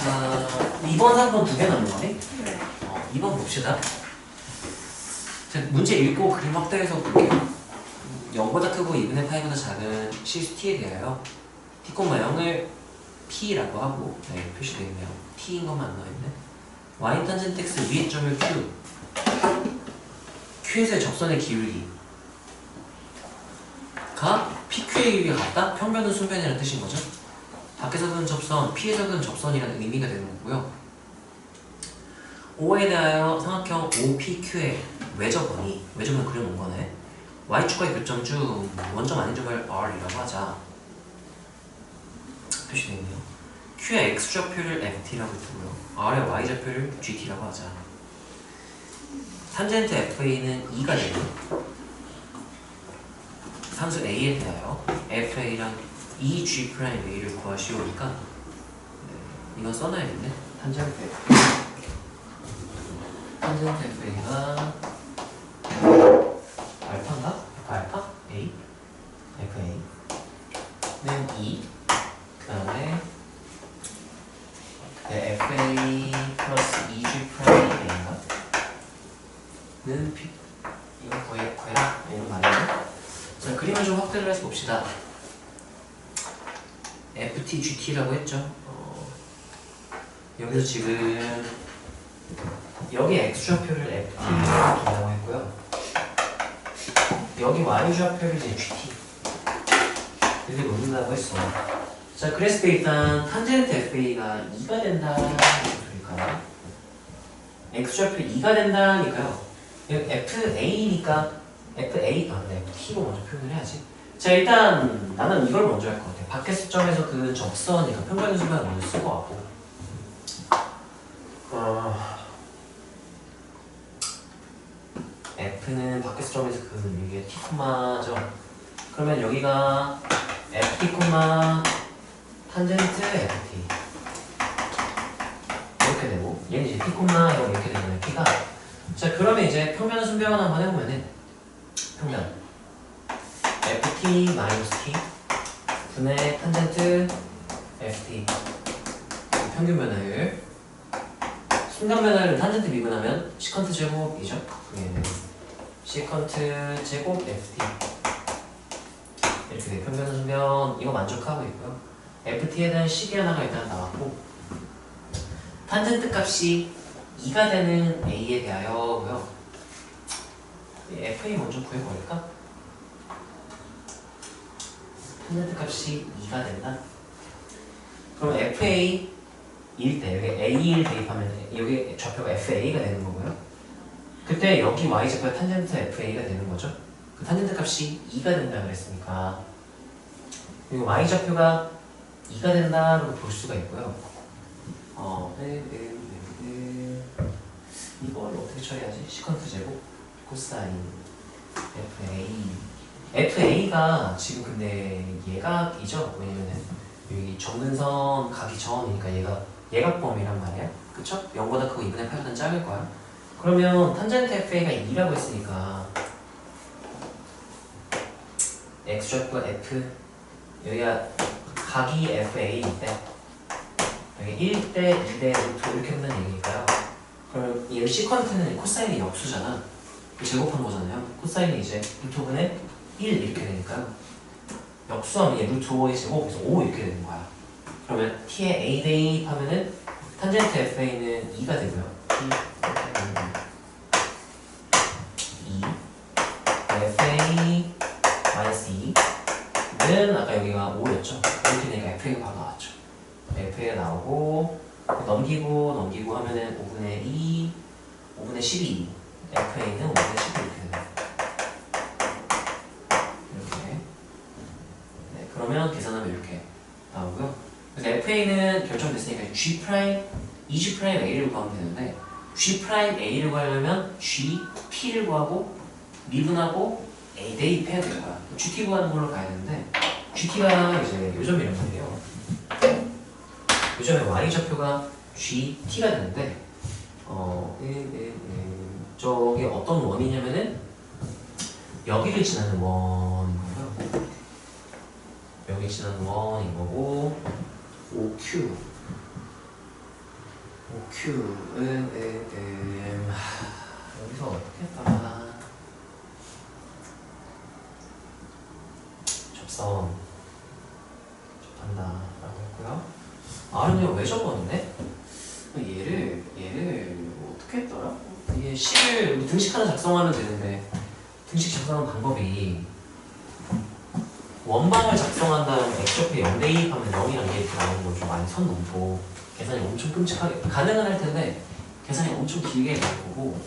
자, 2번, 3번 두 개 남은 거네? 네. 2번 봅시다. 자, 문제 읽고 그림 확대해서 볼게요. 0보다 크고 2분의 파이보다 작은 실수 t에 대하여 t, 0을 p라고 하고 네, 표시되어 있네요. t인 것만 안 나와있네. y 탄젠트 x 위의 점을 q, q에서의 접선의 기울기가 pq의 기울기가 같다? 평면은 순변이라는 뜻인 거죠. 밖에서 그은 접선, p에서 그은 접선이라는 의미가 되는 거고요. O에 대하여 삼각형 OPQ의 외접원이, 외접을 그려놓은 거네. Y축과의 교점 중 원점 아닌 점을 R이라고 하자. 표시되어 있네요. Q의 X좌표를 FT라고 두고요. R의 Y좌표를 GT라고 하자. 탄젠트 FA는 2가 되고 상수 A에 대하여 FA랑 EG'A를 구하시오니까 네, 이건 써놔야겠네. 탄젠트 FA. 탄젠트 FA가 알파인가? 알파? A? FA는 2. 그 다음에 FA 플러스 EG'A인가? 는 P. 이거 구해라. 이런 말이에요. 자, 그림을 좀 확대를 해서 봅시다. FT, GT라고 했죠. 여기서 지금 여기 X좌표를 FT라고 둔다고 했고요. 여기 Y좌표를 이제 GT 이렇게 놓는다고 했어. 자, 그랬을 때 일단 탄젠트 FA가 2가 된다는 소리일까요? X좌표 2가 된다니까요. FA니까 FA, 네, FT로 먼저 표현을 해야지. 자, 일단 나는 이걸 먼저 할 것 같아. 밖의 시점에서 그 접선이니까 평면의 수를 먼저 쓸 것 같고. F는 밖의 시점에서 그 이게 T, 죠. 그러면 여기가 FT, 탄젠트 FT 이렇게 되고 얘는 이제 T, 이렇게 되는 P가. 자, 그러면 이제 평면의 순변 한번 해보면은 평면 FT 마이너스 T 분의 탄젠트 FT 평균 변화율. 순간 변화율은 탄젠트 미분하면 시컨트 제곱이죠. 얘는 시컨트 제곱 FT 이렇게 돼. 평균 순변 이거 만족하고 있고요. FT에 대한 식이 하나가 일단 나왔고 탄젠트 값이 2가 되는 A에 대하여고요. FA 먼저 구해버릴까? 탄젠트 값이 2가 된다. 그럼 FA 일 때 여기 A를 대입하면 여기 좌표가 FA가 되는 거고요. 그때 여기 Y좌표가 탄젠트 FA가 되는 거죠. 그 탄젠트 값이 2가 된다 그랬으니까 여기 Y좌표가 2가 된다고 볼 수가 있고요. 이걸 어떻게 처리하지? 시컨트 제곱 코사인 FA가 지금 근데 예각이죠. 왜냐면은 여기 정근선 가기 전이니까 얘가 예각범위란 말이야. 그쵸? 0보다 크고 2분의 8보다 작을 거야. 그러면 탄젠트 FA가 2라고 했으니까 X좌표 F 여기가 각이 FA일 때 여기 1대 2대 루트 이렇게 한다는 얘기니까요. 그러면 얘는 시컨트는 코사인이 역수잖아. 제곱한 거잖아요. 코사인이 이제 루트 5분의 1 이렇게 되니까요. 역수하면 얘 루트 5의 제곱 그래서 5 이렇게 되는 거야. 그러면 t에 a 대입하면은 탄젠트 fa는 2가 되고요. t 2 fa 마이너스 2는 아까 여기가 5였죠. 이렇게 되니까 fa가 바로 나왔죠. fa가 나오고 넘기고 하면은 5분의 2, 5분의 12 fa는 5분의 12 이렇게 되는 거예요. 이렇게. 네, 그러면 계산하면 이렇게 나오고요. 그래서 FA는 결정됐으니까 G', EG'A를 구하면 되는데 G'A를 구하려면 GT를 구하고 미분하고 A 대입해야 될 거야. GT 구하는 걸로 가야 되는데 GT가 이제 요점이란 말이에요. 요점에 Y좌표가 GT가 되는데 저게 어떤 원이냐면은 여기를 지나는 원이고요. 여기 지나는 원인 거고 OQ 여기서 어떻게 했더라? 접선 접한다라고 했고요. R은요 왜 접었네? 얘를 어떻게 했더라? 이게 식을 등식 하나 작성하면 되는데 등식 작성하는 방법이 원방을 작성한 다음에 x좌표에 0대2 하면 0이랑 이렇게 나오는 걸 좀 많이 선 넘고 계산이 엄청 끔찍하게 가능은 할 텐데 계산이 엄청 길게 될 거고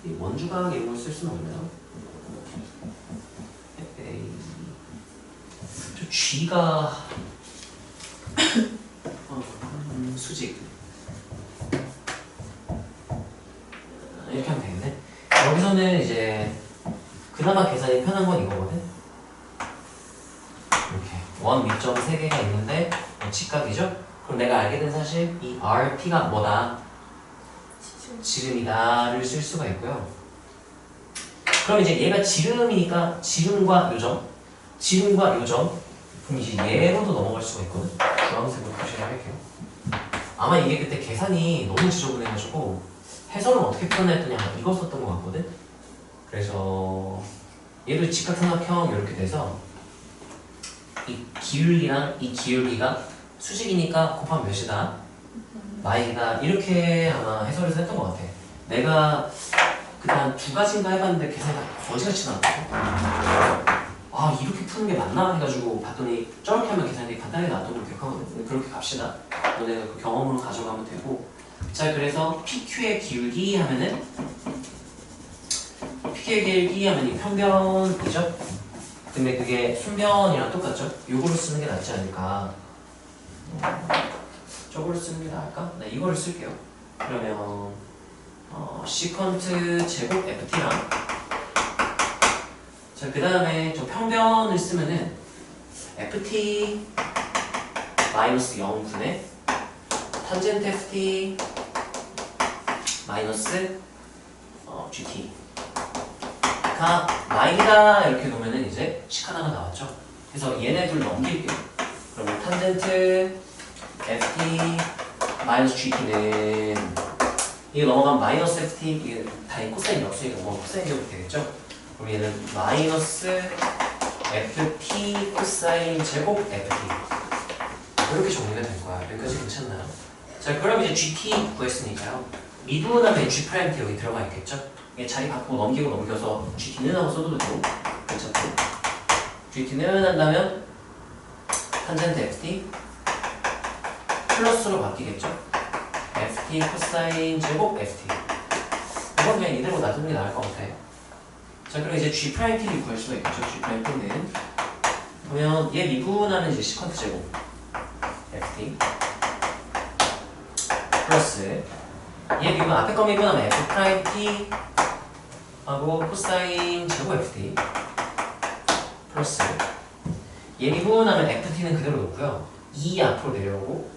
이 원주각 이런 걸 쓸 수는 없나요? 저 G가 수직 이렇게 하면 되겠네. 여기서는 이제 그나마 계산이 편한 건 이거거든. 이렇게 원 밑점 3개가 있는데 직각이죠? 그럼 내가 알게 된 사실 이 RP가 뭐다? 지름이다를 쓸 수가 있고요. 그럼 이제 얘가 지름이니까 지름과 요점 그럼 이제 얘로도 넘어갈 수가 있거든. 주황색으로 표시를 할게요. 아마 이게 그때 계산이 너무 지저분해가지고 해설은 어떻게 표현했더니 아마 이거 썼던 것 같거든. 그래서 얘도 직각삼각형 이렇게 돼서 이 기울기랑 이 기울기가 수직이니까 곱하면 몇이다? 마이다. 이렇게 아마 해설에서 했던 것 같아. 내가 그다음 2가지인가 해봤는데 계산이 거지같이 나왔거든. 아 이렇게 푸는 게 맞나 해가지고 봤더니 저렇게 하면 계산이 간단하게 나왔던 걸 기억하거든. 그렇게 갑시다. 너네가 그 경험으로 가져가면 되고. 자 그래서 PQ의 기울기 하면은 PQ의 기울기 하면 이 평변이죠. 근데 그게 순변이랑 똑같죠. 요거를 쓰는 게 낫지 않을까. 저거를 쓰는 게 나을까? 네, 이거를 쓸게요. 그러면 시컨트 제곱 FT랑 자 그 다음에 저 평변을 쓰면은 FT 마이너스 0분의 탄젠트 FT 마이너스 GT 가 마이다 이렇게 놓으면은 이제 식 하나가 나왔죠. 그래서 얘네 둘 넘길게요. 그러면 탄젠트 FT 마이너스 GT는 이게 넘어가면 마이너스 FT 이게 다 코사인 역수니까 뭐 코사인 제곱 되겠죠. 그럼 얘는 마이너스 FT 코사인 제곱 FT 이렇게 정리가 될 거야. 여기까지 괜찮나요? 자 그럼 이제 GT 구했으니까요. 미분하면 G'T 여기 들어가 있겠죠? 이게 자리 바꾸고 넘기고 넘겨서 GT는 하고 써도 되고 괜찮고 GT는 한다면 탄젠트 FT 플러스로 바뀌겠죠? FT 코사인 제곱 FT 이건 그냥 이대로 놔두는 게 나을 것 같아. 자 그럼 이제 G'T를 구할 수가 있겠죠? G'T는 그러면 얘 미분하면 이제 시컨트 제곱 FT 플러스 얘 미분 앞에 거 미분하면 F'T 하고 코사인 제곱 FT 플러스 얘 미분하면 FT는 그대로 놓고요. 2 앞으로 내려오고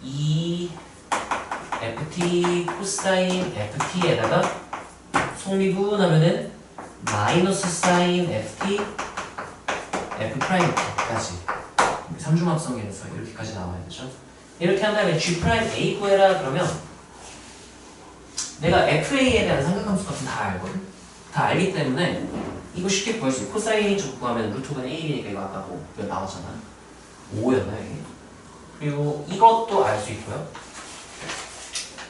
2 FT 코사인 FT에다가 속미분하면은 마이너스 사인 FT F'T까지 3중합성에서 이렇게까지 나와야 되죠. 이렇게 한 다음에 G'A 구해라 그러면 내가 FA에 대한 삼각함수 값은 다 알거든. 다 알기 때문에 이거 쉽게 구할 수 있어. 코사인이 저 구하면 루트오버는 1이니까 이거 아까 뭐 나왔잖아. 5였나요 이게? 그리고 이것도 알 수 있고요.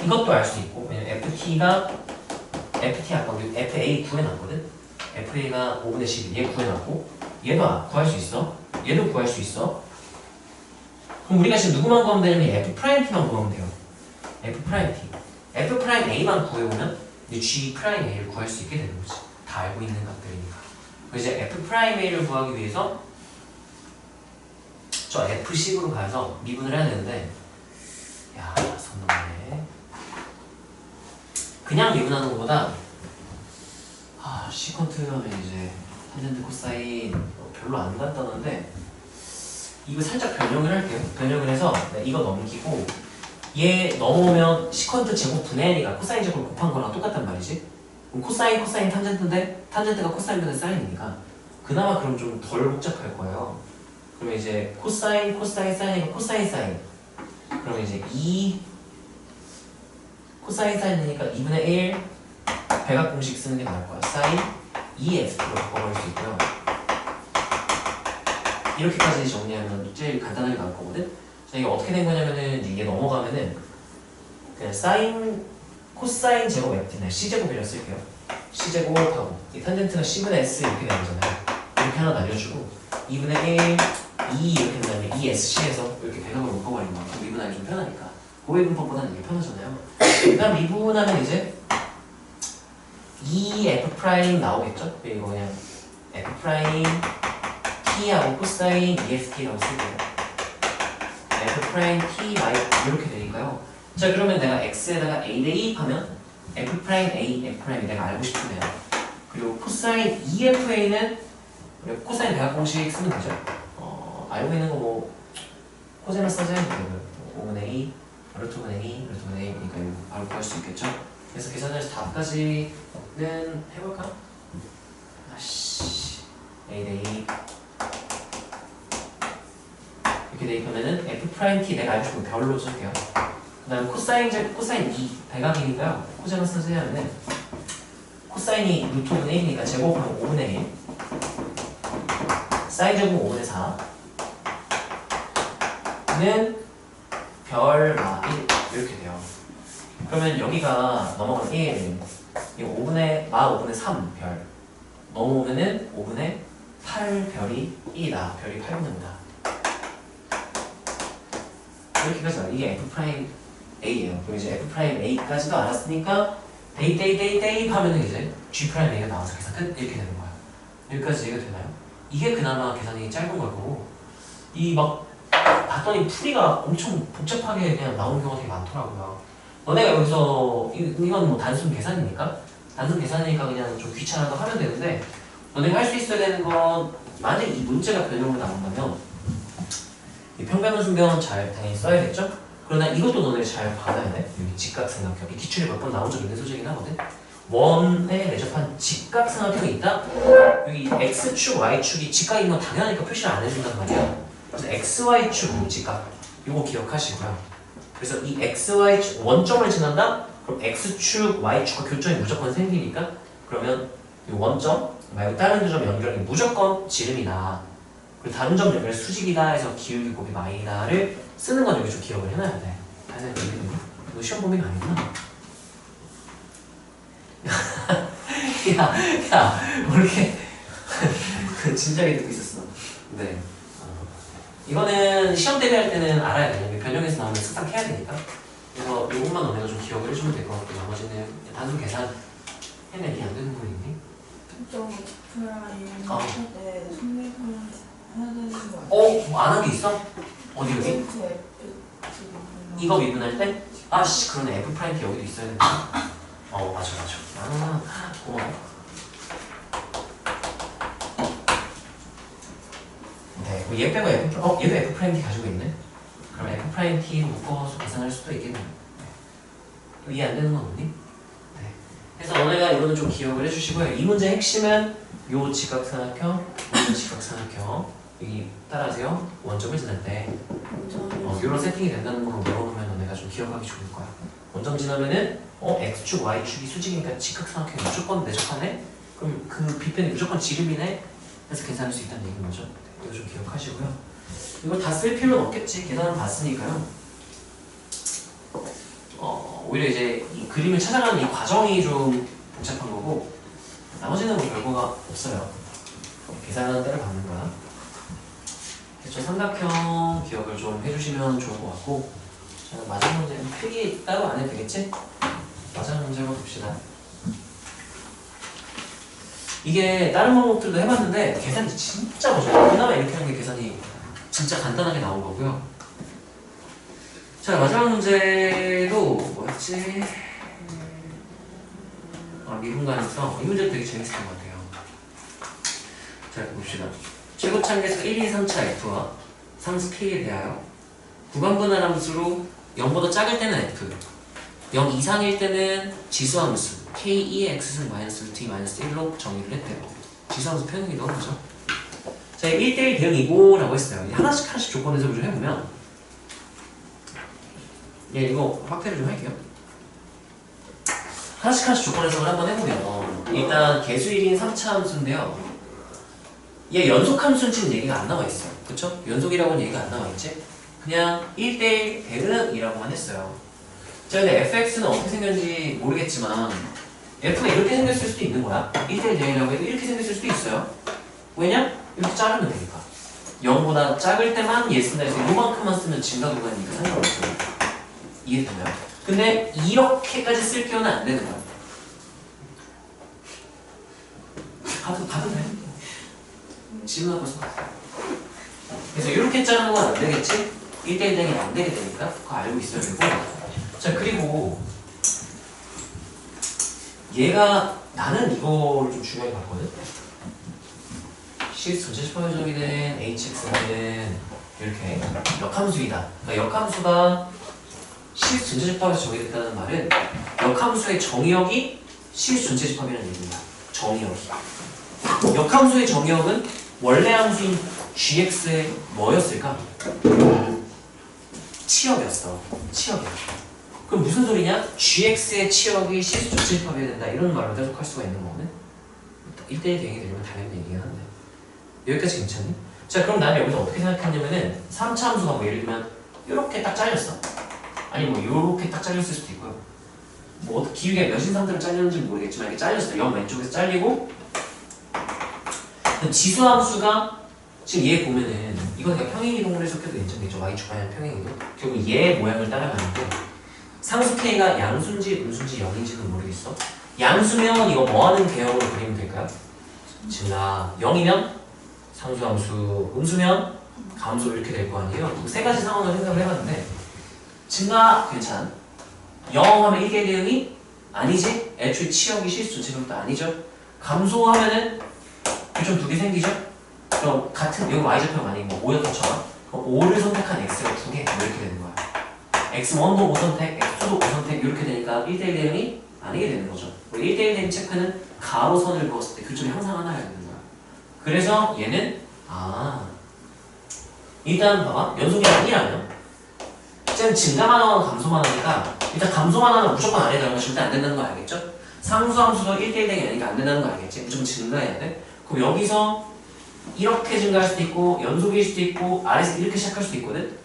이것도 알 수 있고 왜냐면 FT가 FT 아까 우리 FA 구해놨거든. FA가 5분의 12 얘 구해놨고 얘도 구할 수 있어. 얘도 구할 수 있어. 그럼 우리가 지금 누구만 구하면 되냐면 F'T만 구하면 돼요. F'T F'A만 구해오면 이제 G'A를 구할 수 있게 되는 거지. 다 알고 있는 것들이니까. 그래서 이제 F'A를 구하기 위해서 저 F식으로 가서 미분을 해야 되는데 야, 손 넘네. 그냥 미분하는 것보다 시컨트 하면 이제 탄젠트 코사인 별로 안 간단한데 이거 살짝 변형을 할게요. 변형을 해서 이거 넘기고 얘 넘어오면 시컨트 제곱 분의 n이가 코사인 제곱을 곱한 거랑 똑같단 말이지. 그럼 코사인 탄젠트인데 탄젠트가 코사인 분의 사인이니까 그나마 그럼 좀 덜 복잡할 거예요. 그러면 이제 코사인 사인이니까 코사인 사인 그럼 이제 2 코사인 사인이니까 2분의 1 배각 공식 쓰는 게 나을 거야. 사인 2x로 바꿔버릴 수 있고요. 이렇게까지 정리하면 제일 간단하게 나올 거거든. 자, 이게 어떻게 된 거냐면은 이게 넘어가면은 그냥 사인 코사인 제곱 f는 c제곱이라고 쓸게요. c제곱하고 이 탄젠트가 c분의 s 이렇게 되는 거잖아요. 이렇게 하나 날려주고 2분의 1 2 이렇게 된다면 2sc에서 이렇게 배각을 묶어버리는 거야. 그럼 미분하기 좀 편하니까. 고해분법보다는 이게 편하잖아요. 일단 미분하면 이제 2f' 나오겠죠? 이거 그냥 f' t하고 코사인 EFT라고 쓸게요. f' t 마이 이렇게 되니까요. 자, 그러면 내가 x에다가 a 대입하면 f'A, f'이 내가 알고 싶으면 그리고 코사인 EFA는 코사인 배각 공식 쓰면 되죠. 알고 있는 거 뭐 코사인을 써줘야 돼요. 5분의 2, 루트분의 2, 루트분의 2니까 이거 바로 구할 수 있겠죠. 그래서 계산해서 답까지는 해볼까? 아씨 A 대입 이렇게 대입하면은 f't 내가 알고 싶은 거 별로 쓸게요. 그 다음에 코사인 2 배각이니까요. 코사인을 써줘야 하면은 코사인이 루트 5분의 1이니까 제곱하면 5분의 1 사인 제곱 5분의 4는 별마 1 이렇게 돼요. 그러면 여기가 넘어가면 1 이 5분의 3 별 넘어오면은 5분의 8 별이 1이다. 별이 8분입니다. 이렇게까지 나와요. 이게 f'A예요. 그리고 이제 f'A까지도 알았으니까 대입 하면은 이제 g'A가 나와서 계산 끝 이렇게 되는 거야. 여기까지 이해가 되나요? 이게 그나마 계산이 짧은 걸 거고 이 막 봤더니 풀이가 엄청 복잡하게 그냥 나오는 경우가 되게 많더라고요. 너네가 여기서 이건 뭐 단순 계산이니까 그냥 좀 귀찮아도 하면 되는데 너네가 할 수 있어야 되는 건 만약 이 문제가 변형으로 나온다면 이 평변 순변 잘 당연히 써야겠죠? 그러나 이것도 너네 잘 받아야 돼. 여기 직각삼각형 이 기출에 몇 번 나온 적 있는 소재이긴 하거든. 원에 내접한 직각삼각형이 있다? 여기 x축, y축이 직각인 건 당연하니까 표시를 안 해준단 말이야. 그래서 xy축 직각 이거 기억하시고요. 그래서 이 xy축 원점을 지난다? 그럼 x축, y축과 교점이 무조건 생기니까 그러면 이 원점 말고 다른 두 점 연결이 무조건 지름이다. 그리고 다른 점 연결 수직이다 해서 기울기 곱이 마이다를 쓰는 건 여기 좀 기억을 해놔야 돼. 다시 이거 시험 범위가 아니구나. 야, 왜 이렇게 진작에 듣고 있었어. 네. 이거는 시험 대비할 때는 알아야 돼. 변형해서 나오면 습득해야 되니까. 그래서 이것만 너네가 좀 기억을 해주면 될 것 같고 나머지는 단순 계산 해내기 안 되는 거 있니? 좀 프라임 할때 성립을 해야 되는 거 뭐 안 한 게 있어? 어디 여기? 이거 미분할 때? 아씨 그러네 F'T 여기도 있어야 되는데 맞아 고마워. 네, 얘 빼고 얘도 F'T 가지고 있네. 그럼 F'T로 묶어서 계산할 수도 있겠네. 이해 안 되는 건 없니? 네. 그래서 너네가 이거는 좀 기억을 해주시고요. 이 문제의 핵심은 요 직각삼각형, 요 직각삼각형 여기 따라하세요. 원점을 지날 때 이런 세팅이 된다는 걸로 외워놓으면 너네가 좀 기억하기 좋을 거야. 원점 지나면은 x축, y축이 수직이니까 직각삼각형이 무조건 내적하네? 그럼 그 빗변이 무조건 지름이네? 해서 계산할 수 있다는 얘기인 거죠. 이거 좀 기억하시고요. 이걸 다 쓸 필요는 없겠지. 계산을 봤으니까요. 오히려 이제 이 그림을 찾아가는 이 과정이 좀 복잡한 거고 나머지는 뭐 별거가 없어요. 계산하는 데를 받는 거야. 저 삼각형 기억을 좀 해주시면 좋을 것 같고 자, 마지막 문제는 크게 따로 안 해도 되겠지? 마지막 문제로 봅시다. 이게 다른 방법들도 해봤는데 계산이 진짜 어려워요. 그나마 이렇게 하는 게 계산이 진짜 간단하게 나온 거고요. 자, 마지막 문제도 뭐였지? 미분가능성. 이 문제도 되게 재밌었던 것 같아요. 자, 봅시다. 최고차항계수 1, 2, 3차 F와 상수 K에 대하여 구간분할 함수로 0보다 작을 때는 F 0 이상일 때는 지수함수 K2의 X는 마이너스 루트 2 마이너스 1로 정의를 했대요. 지수함수 표현이 너무 그죠? 자, 1대1 대응이고 라고 했어요. 하나씩 조건에서 좀 해보면 예, 이거 확대를 좀 할게요. 하나씩 조건 해석을 한번 해보면 일단 개수 1인 3차 함수인데요. 얘 연속함수는 지금 얘기가 안 나와 있어요. 그쵸? 연속이라고는 얘기가 안 나와 있지? 그냥 1대1 대응이라고만 했어요. 자, 근데 fx는 어떻게 생겼는지 모르겠지만 f가 이렇게 생겼을 수도 있는 거야. 1대1 대응이라고 해도 이렇게 생겼을 수도 있어요. 왜냐? 이렇게 자르면 되니까. 0보다 작을 때만 얘 쓴다 해서 요만큼만 쓰면 증가 구간이니까 상관없어요. 이해되나요? 근데 이렇게까지 쓸 경우는 안 되는 거야. 가도 돼. 질문하고 있어. 그래서 이렇게 자르는 건 안 되겠지? 1대1 대응이 안 되게 되니까 그거 알고 있어야 되고. 자, 그리고 얘가 나는 이걸 좀 중요하게 봤거든. CS 전체 시퍼적이 된 HX는 이렇게 역함수이다. 그러니까 역함수가 CS 전체 집합에서 정의됐다는 말은 역함수의 정의역이 CS 전체 집합이라는 얘기입니다. 정의역이. 역함수의 정의역은 원래 함수인 gx의 뭐였을까? 치역이었어. 치역이야. 그럼 무슨 소리냐? gx의 치역이 CS 전체 집합이어야 된다. 이런 말을 해석할 수가 있는 거거든. 1대1 대응이 되려면 당연히 얘기긴 한데. 여기까지 괜찮니? 자, 그럼 나는 여기서 어떻게 생각했냐면은 3차 함수가 뭐 예를 들면 이렇게 딱 잘렸어. 아니 뭐 요렇게 딱 잘렸을 수도 있고요. 뭐 기울기가 몇 인상대로 잘렸는지 모르겠지만 이렇게 잘렸어. 0 왼쪽에서 잘리고 지수함수가 지금 얘 보면은 이건 내가 평행이동을 해석해도 괜찮겠죠. y축방향 평행이동. 결국 얘 모양을 따라가는데 상수 k가 양수인지 음수인지 0인지는 모르겠어. 양수면 이거 뭐하는 개형으로 그리면 될까요? 증가. 0이면 상수함수, 음수면 감수 이렇게 될 거 아니에요? 세 가지 상황을 생각을 해봤는데 증가 괜찮아. 0 하면 1대1 대응이 아니지? 애초에 치역이 실수 전체적도 아니죠? 감소하면은 교점 2개 생기죠? 그럼 같은 여기 y좌표가 아니고 뭐 5였던 것처럼 그럼 5를 선택한 x가 2개 이렇게 되는 거야. x1도 5선택, x2도 5선택 이렇게 되니까 1대1 대응이 아니게 되는 거죠. 1대1 대응 체크는 가로선을 그었을 때 교점이 항상 하나여야 되는 거야. 그래서 얘는 일단 봐봐. 연속이 아니라면 쟤는 증가만 하거나 감소만 하니까 일단 감소만 하면 무조건 안 해야 되는 거 절대 안 된다는 거 알겠죠? 상수함수도 1대1 대응이 아니니까 안 된다는 거 알겠지? 무조건 증가해야 돼. 그럼 여기서 이렇게 증가할 수도 있고 연속일 수도 있고 아래에서 이렇게 시작할 수도 있거든?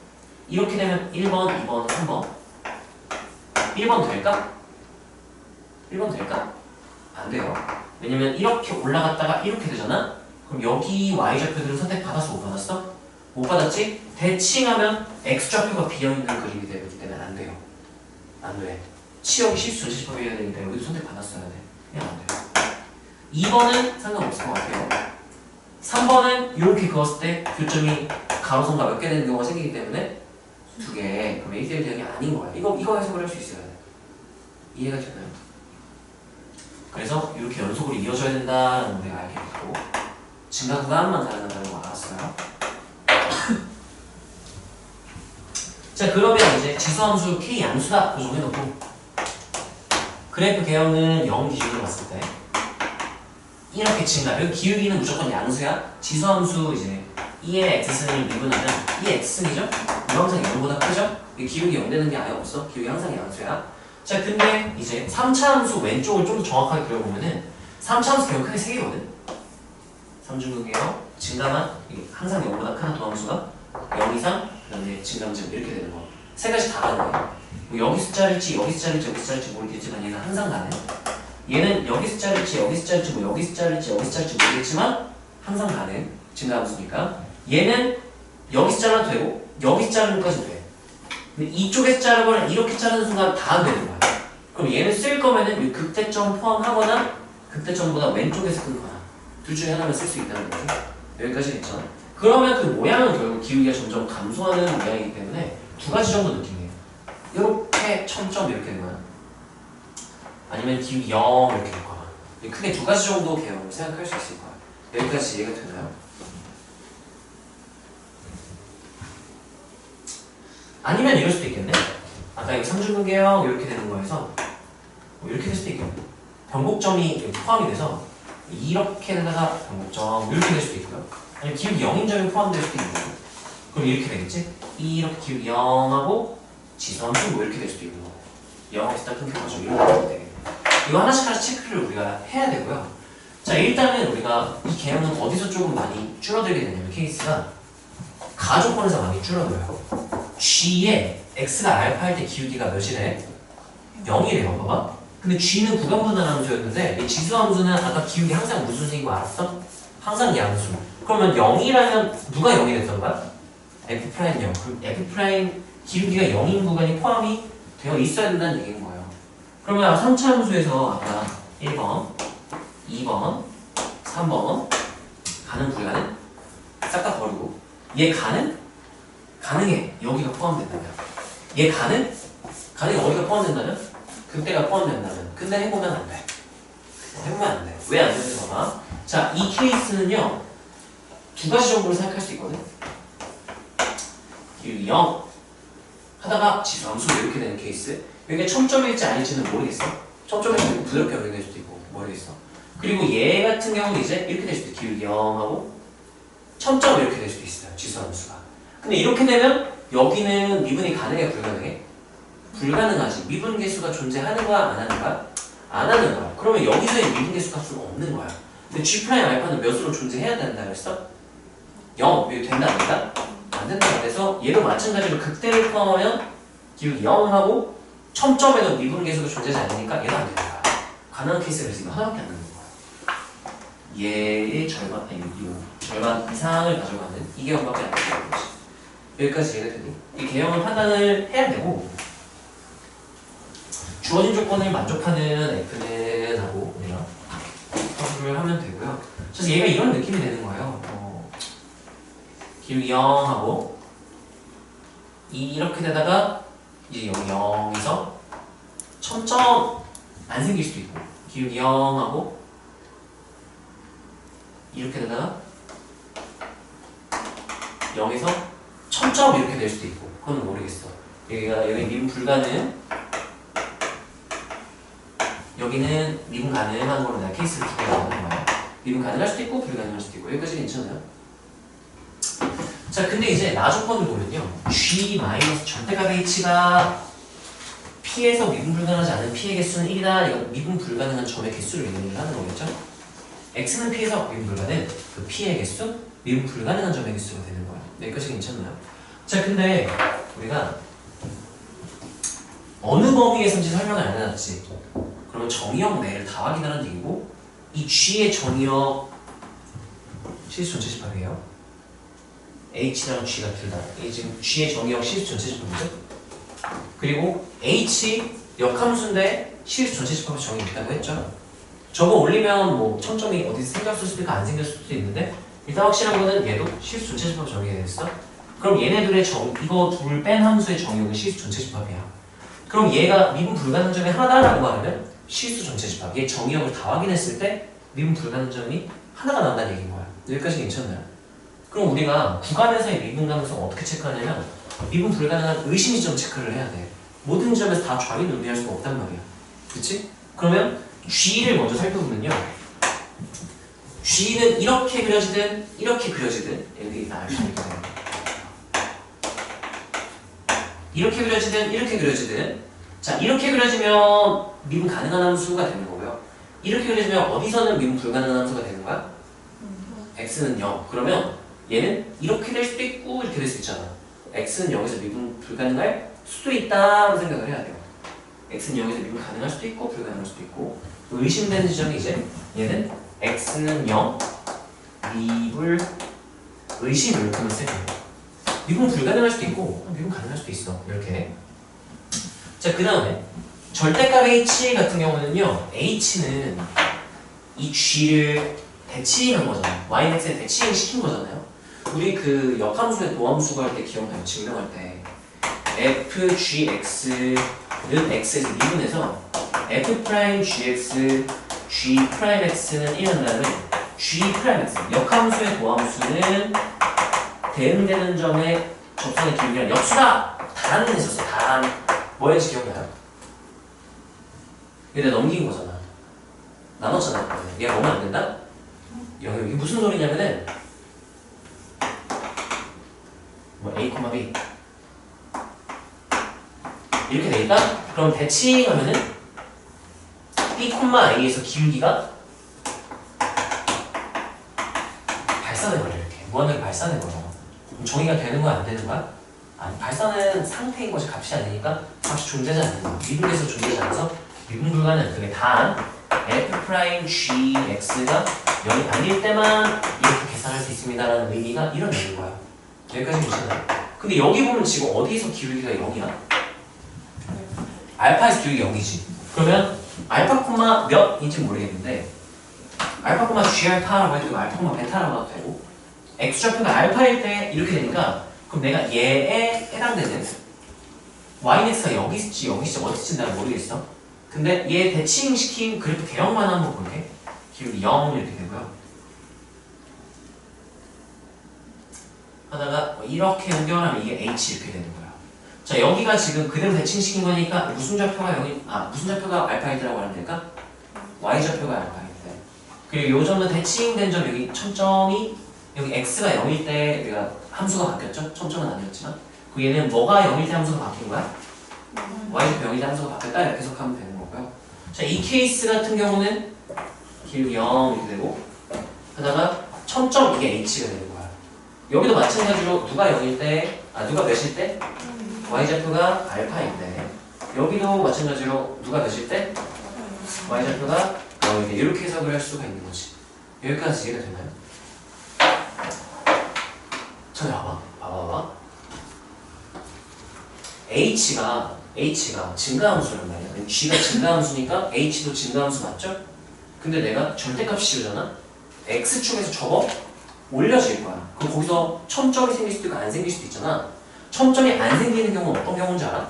이렇게 되면 1번, 2번, 3번 1번 될까? 1번 될까? 안 돼요. 왜냐면 이렇게 올라갔다가 이렇게 되잖아? 그럼 여기 y좌표들은 선택받았어? 못 받았어? 못 받았지? 대칭하면 x좌표가 비어있는 그림이 되기 때문에 안 돼요. 안 돼. 치역이 실수 전체 집합이어야 되니까 여기도 선택받았어야 돼. 그냥 안 돼요. 2번은 상관없을 것 같아요. 3번은 이렇게 그었을 때 교점이 가로선과 몇 개 되는 경우가 생기기 때문에 2개. 그러면 1대1 대응이 아닌 거야. 이거 해석을 할 수 있어야 돼. 이해가 되나요? 그래서 이렇게 연속으로 이어져야 된다는 걸 내가 알게 됐고 증가 구간만 다르다는 거 알았어요. 자, 그러면 이제 지수함수 k 양수다 고정해놓고 그래프 개형은 0 기준으로 봤을 때 이렇게 증가. 여기 기울기는 무조건 양수야. 지수함수 이제 2의 x승을 미분하면 2의 x승이죠? 이거 항상 0보다 크죠? 기울기 0 되는 게 아예 없어. 기울기 항상 양수야. 자, 근데 이제 3차 함수 왼쪽을 좀 더 정확하게 그려보면은 3차 함수 개형 크게 3개거든? 3중극이에요. 증가만 항상 0보다 큰 도함수가 0 이상 그 다음에 증감증 이렇게 되는 거. 세 가지 다 가는 거야. 뭐 여기 숫자일지 여기 숫자일지 여기 숫자일지 모르겠지만 얘는 항상 가네. 얘는 여기 숫자일지 여기 숫자일지 뭐 여기 숫자일지 여기 숫자일지 모르겠지만 항상 가는 증가함수니까 얘는 여기 숫자라도 되고 여기 숫자라도까지 돼. 근데 이쪽에 숫자라고는 이렇게 자르는 순간 다 안 되는 거야. 그럼 얘는 쓸 거면은 이 극대점 포함하거나 극대점보다 왼쪽에서 끊거나 둘 중에 하나만 쓸 수 있다는 거죠. 여기까지 괜찮아? 그러면 그 모양은 결국 기울기가 점점 감소하는 모양이기 때문에 두 가지 정도 느낌이에요. 이렇게 점점 이렇게 되거나 아니면 기울기 0 이렇게 되거나 크게 두 가지 정도 개형을 생각할 수 있을 거야. 여기까지 이해가 되나요? 아니면 이럴 수도 있겠네. 아까 여기 3중근 개형 이렇게 되는 거에서 뭐 이렇게 될 수도 있겠네. 변곡점이 포함이 돼서 이렇게 되다가 변곡점 이렇게 될 수도 있고요. 아니면 기울기 0인 점이 포함될 수도 있는 거고. 그럼 이렇게 되겠지? 이렇게 기울기 0하고 지수함수 뭐 이렇게 될 수도 있는 거고 0에서 딱 끊겨가지고 이렇게 되면 되겠네. 이거 하나씩 체크를 우리가 해야 되고요. 자, 일단은 우리가 이 개형은 어디서 조금 많이 줄어들게 되냐면 케이스가 가조건에서 많이 줄어들어요. G에 X가 알파일 때 기울기가 몇이래? 0이래요. 봐봐. 근데 G는 구간분할 함수였는데 이 지수함수는 아까 기울기 항상 무슨 수인 거 알았어? 항상 양수. 그러면 0이라면 누가 0이 됐던 거야? F' 0. 그럼 F' 기울기가 0인 구간이 포함이 되어 있어야 된다는 얘기인 거예요. 그러면 3차 함수에서 아까 1번, 2번, 3번 가능 불가능? 싹 다 버리고 얘 가능? 가능해. 여기가 포함된다면 얘 가능? 가능해. 어디가 포함된다면? 그때가 포함된다면. 근데 해보면 안 돼. 해보면 안 돼. 왜 안 되는지 봐봐. 자, 이 케이스는요 두 가지 정도로 생각할 수 있거든. 기울기 0 하다가 지수함수 이렇게 되는 케이스. 여기가 첨점일지 아닐지는 모르겠어. 첨점일 수도 있고 부드럽게 연결될 수도 있고 모르겠어. 그리고 얘 같은 경우는 이제 이렇게 될 수도 있어. 기울기 0하고 첨점 이렇게 될 수도 있어요. 지수함수가. 근데 이렇게 되면 여기는 미분이 가능해 불가능해? 불가능하지. 미분 계수가 존재하는 거야 안 하는 거야? 안 하는 거야. 그러면 여기서의 미분 계수 값은 없는 거야. 근데 G' 알파는 몇으로 존재해야 된다 그랬어? 0. 이거 된다 안 된다? 안 된다. 그래서 얘도 마찬가지로 극대를 포함하면 기울기 0하고 첨점에도 미분 계수가 존재하지 않으니까 얘도 안 되는 거야. 가능한 케이스가 그래서 이거 하나밖에 안 되는 거야. 얘의 절반, 아니 이거 절반 이상을 가져가는 이게 0밖에 안 되는 거지. 여기까지 이해가 되니? 이 개형은 판단을 해야 되고 주어진 조건을 만족하는 F는 하고 우리가 서술을 하면 되고요. 그래서 얘가 이런 느낌이 되는 거예요. 기울기 0하고 이렇게 되다가 이제 여기 0에서 첨점 안 생길 수도 있고 기울기 0하고 이렇게 되다가 0에서 첨점 이렇게 될 수도 있고 그건 모르겠어. 여기 미분 불가능 여기는 미분 가능한 거로 내가 케이스를 두 개 나오는 거야. 미분 가능할 수도 있고 불가능할 수도 있고 여기까지 괜찮아요? 자, 근데 이제 나조건을 보면요 G 마이너스 절대값의 H가 P에서 미분 불가능하지 않은 P의 개수는 1이다. 이거 미분 불가능한 점의 개수를 의미를 하는 거겠죠? X는 P에서 미분 불가능, 그 P의 개수, 미분 불가능한 점의 개수가 되는 거야. 여기까지 괜찮나요? 자, 근데 우리가 어느 범위에서인지 설명을 안 해놨지. 그러면 정의역 내를 다 확인하는 얘기고 이 G의 정의역 실수 전체 집합이에요. H랑 G가 둘 다. 이 지금 G의 정의역 실수 전체 집합이죠. 그리고 H 역함수인데 실수 전체 집합의 정의 있다고 했죠. 저거 올리면 뭐 첨점이 어디서 생겼을 수도 있고 안 생겼을 수도 있는데 일단 확실한 거는 얘도 실수 전체 집합 정의가 됐어. 그럼 얘네들의 이거 둘 뺀 함수의 정의역은 실수 전체 집합이야. 그럼 얘가 미분 불가능 점이 하나다라고 하면 실수 전체 집합. 얘 정의역을 다 확인했을 때 미분 불가능 점이 하나가 나온다는 얘기인 거야. 여기까지 괜찮나요? 그럼 우리가 구간에서의 미분 가능성 어떻게 체크하냐면 미분 불가능한 의심점 체크를 해야 돼. 모든 점에서 다 좌위 논리할 수가 없단 말이야. 그치? 그러면 G를 먼저 살펴보면요. G는 이렇게 그려지든 이렇게 그려지든 여기 나올 수 있거든요. 이렇게 그려지든 이렇게 그려지든 자 이렇게 그려지면 미분 가능한 함수가 되는 거고요. 이렇게 그려지면 어디서는 미분 불가능한 함수가 되는 거야? X는 0. 그러면 얘는 이렇게 될 수도 있고 이렇게 될 수도 있잖아. X는 0에서 미분 불가능할 수도 있다고 생각을 해야 돼요. X는 0에서 미분 가능할 수도 있고 불가능할 수도 있고 의심되는 지점이 이제 얘는 X는 0 미분 의심 이렇게 하면 쓸 거예요. 미분 불가능할 수도 있고 미분 가능할 수도 있어. 이렇게. 자, 그 다음에 절대값 H 같은 경우는요. H는 이 G를 대치행한 거잖아요. YX에 대치행 시킨 거잖아요. 우리 그 역함수의 도함수가 할 때 기억나요? 증명할 때 FGX는 X에서 미분해서 F'GX G'X는 1한 다음에 G'X 역함수의 도함수는 대응되는 점의 접선의 기울기랑 역수다! 단은 했었어. 단. 뭐였지 기억나요? 이거 내가 넘긴 거잖아. 나눴잖아. 얘가 넣으면 안 된다? 이게 무슨 소리냐면은 뭐 A, B 이렇게 돼 있다? 그럼 대칭하면은 B, A에서 기울기가 발산해버려. 이렇게 무한대로 발산해버려. 그럼 정의가 되는 거야 안 되는 거야? 아니, 발산은 상태인 것이 값이 아니니까 값이 존재하지 않는 거야. 미분계에서 존재하지 않아서 미분 불가는 그게 단 F'Gx가 0이 아닐 때만 이렇게 계산할 수 있습니다라는 의미가 이런 의미인 거야. 여기까지 괜찮아요? 근데 여기 보면 지금 어디서 기울기가 0이야? 알파에서 기울기가 0이지. 그러면 알파 콤마 몇인지 모르겠는데 알파 콤마 G알파라고 해도 되고 알파 콤마 베타라고 해도 되고 X좌표가 알파일 때 이렇게 되니까 그럼 내가 얘에 해당되는 YX가 여기 있을지 여기 있을지 어디있을지 난 모르겠어. 근데 얘 대칭시킨 그래프 대형만 한번 볼게. 기울기 0 이렇게 되고요. 하다가 이렇게 연결하면 이게 H 이렇게 되는 거야. 자, 여기가 지금 그대로 대칭시킨 거니까 무슨 좌표가 무슨 좌표가 알파이드라고 하면 될까? Y좌표가 알파이드. 그리고 요 점은 대칭된 점 여기 첨점이 여기 X가 0일 때 우리가 함수가 바뀌었죠? 첨점은 아니었지만 그 얘는 뭐가 0일 때 함수가 바뀐 거야? Y좌표 0일 때 함수가 바뀌었다 이렇게 해석하면 되는 거고요. 자, 이 케이스 같은 경우는 기울기 0 이렇게 되고 하다가 첨점 이게 H가 되는 거야. 여기도 마찬가지로 누가 0일 때, 누가 몇일 때? Y좌표가 알파인데 여기도 마찬가지로 누가 몇일 때? Y좌표가 0일 때 이렇게 해석을 할 수가 있는 거지. 여기까지 이해가 되나요? 저기 봐봐. H가 증가함수란 말이야. G가 증가함수니까 H도 증가함수 맞죠? 근데 내가 절대값 씌우잖아? X축에서 접어 올려질 거야. 그럼 거기서 첨점이 생길 수도 있고 안 생길 수도 있잖아. 첨점이 안 생기는 경우는 어떤 경우인지 알아?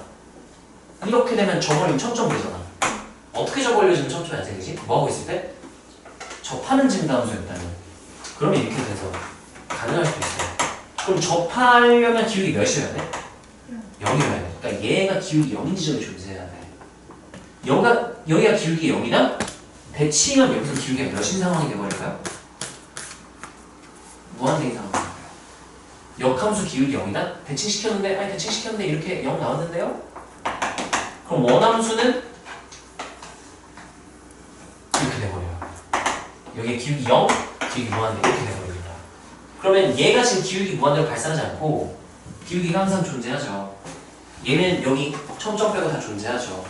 이렇게 되면 접어리면 첨점 되잖아. 어떻게 접어올려지면 첨점이 안 생기지? 뭐하고 있을 때? 접하는 증가함수였다면 그러면 이렇게 돼서 가능할 수도 있어. 그럼 접하려면 기울기 몇이어야 돼? 0이어야 돼. 그러니까 얘가 기울기 0인 지점이 존재해야 돼. 여기가 기울기 0이다? 대칭하면 여기서 기울기가 몇인 상황이 돼버릴까요? 무한대인 상황이 돼요. 역함수 기울기 0이다? 대칭시켰는데 이렇게 0 나왔는데요? 그럼 원함수는 이렇게 돼버려요. 여기에 기울기 0, 기울기 무한대 이렇게 돼버립니다. 그러면 얘가 지금 기울기 무한대로 발산하지 않고 기울기가 항상 존재하죠. 얘는 여기 첨점 빼고 다 존재하죠.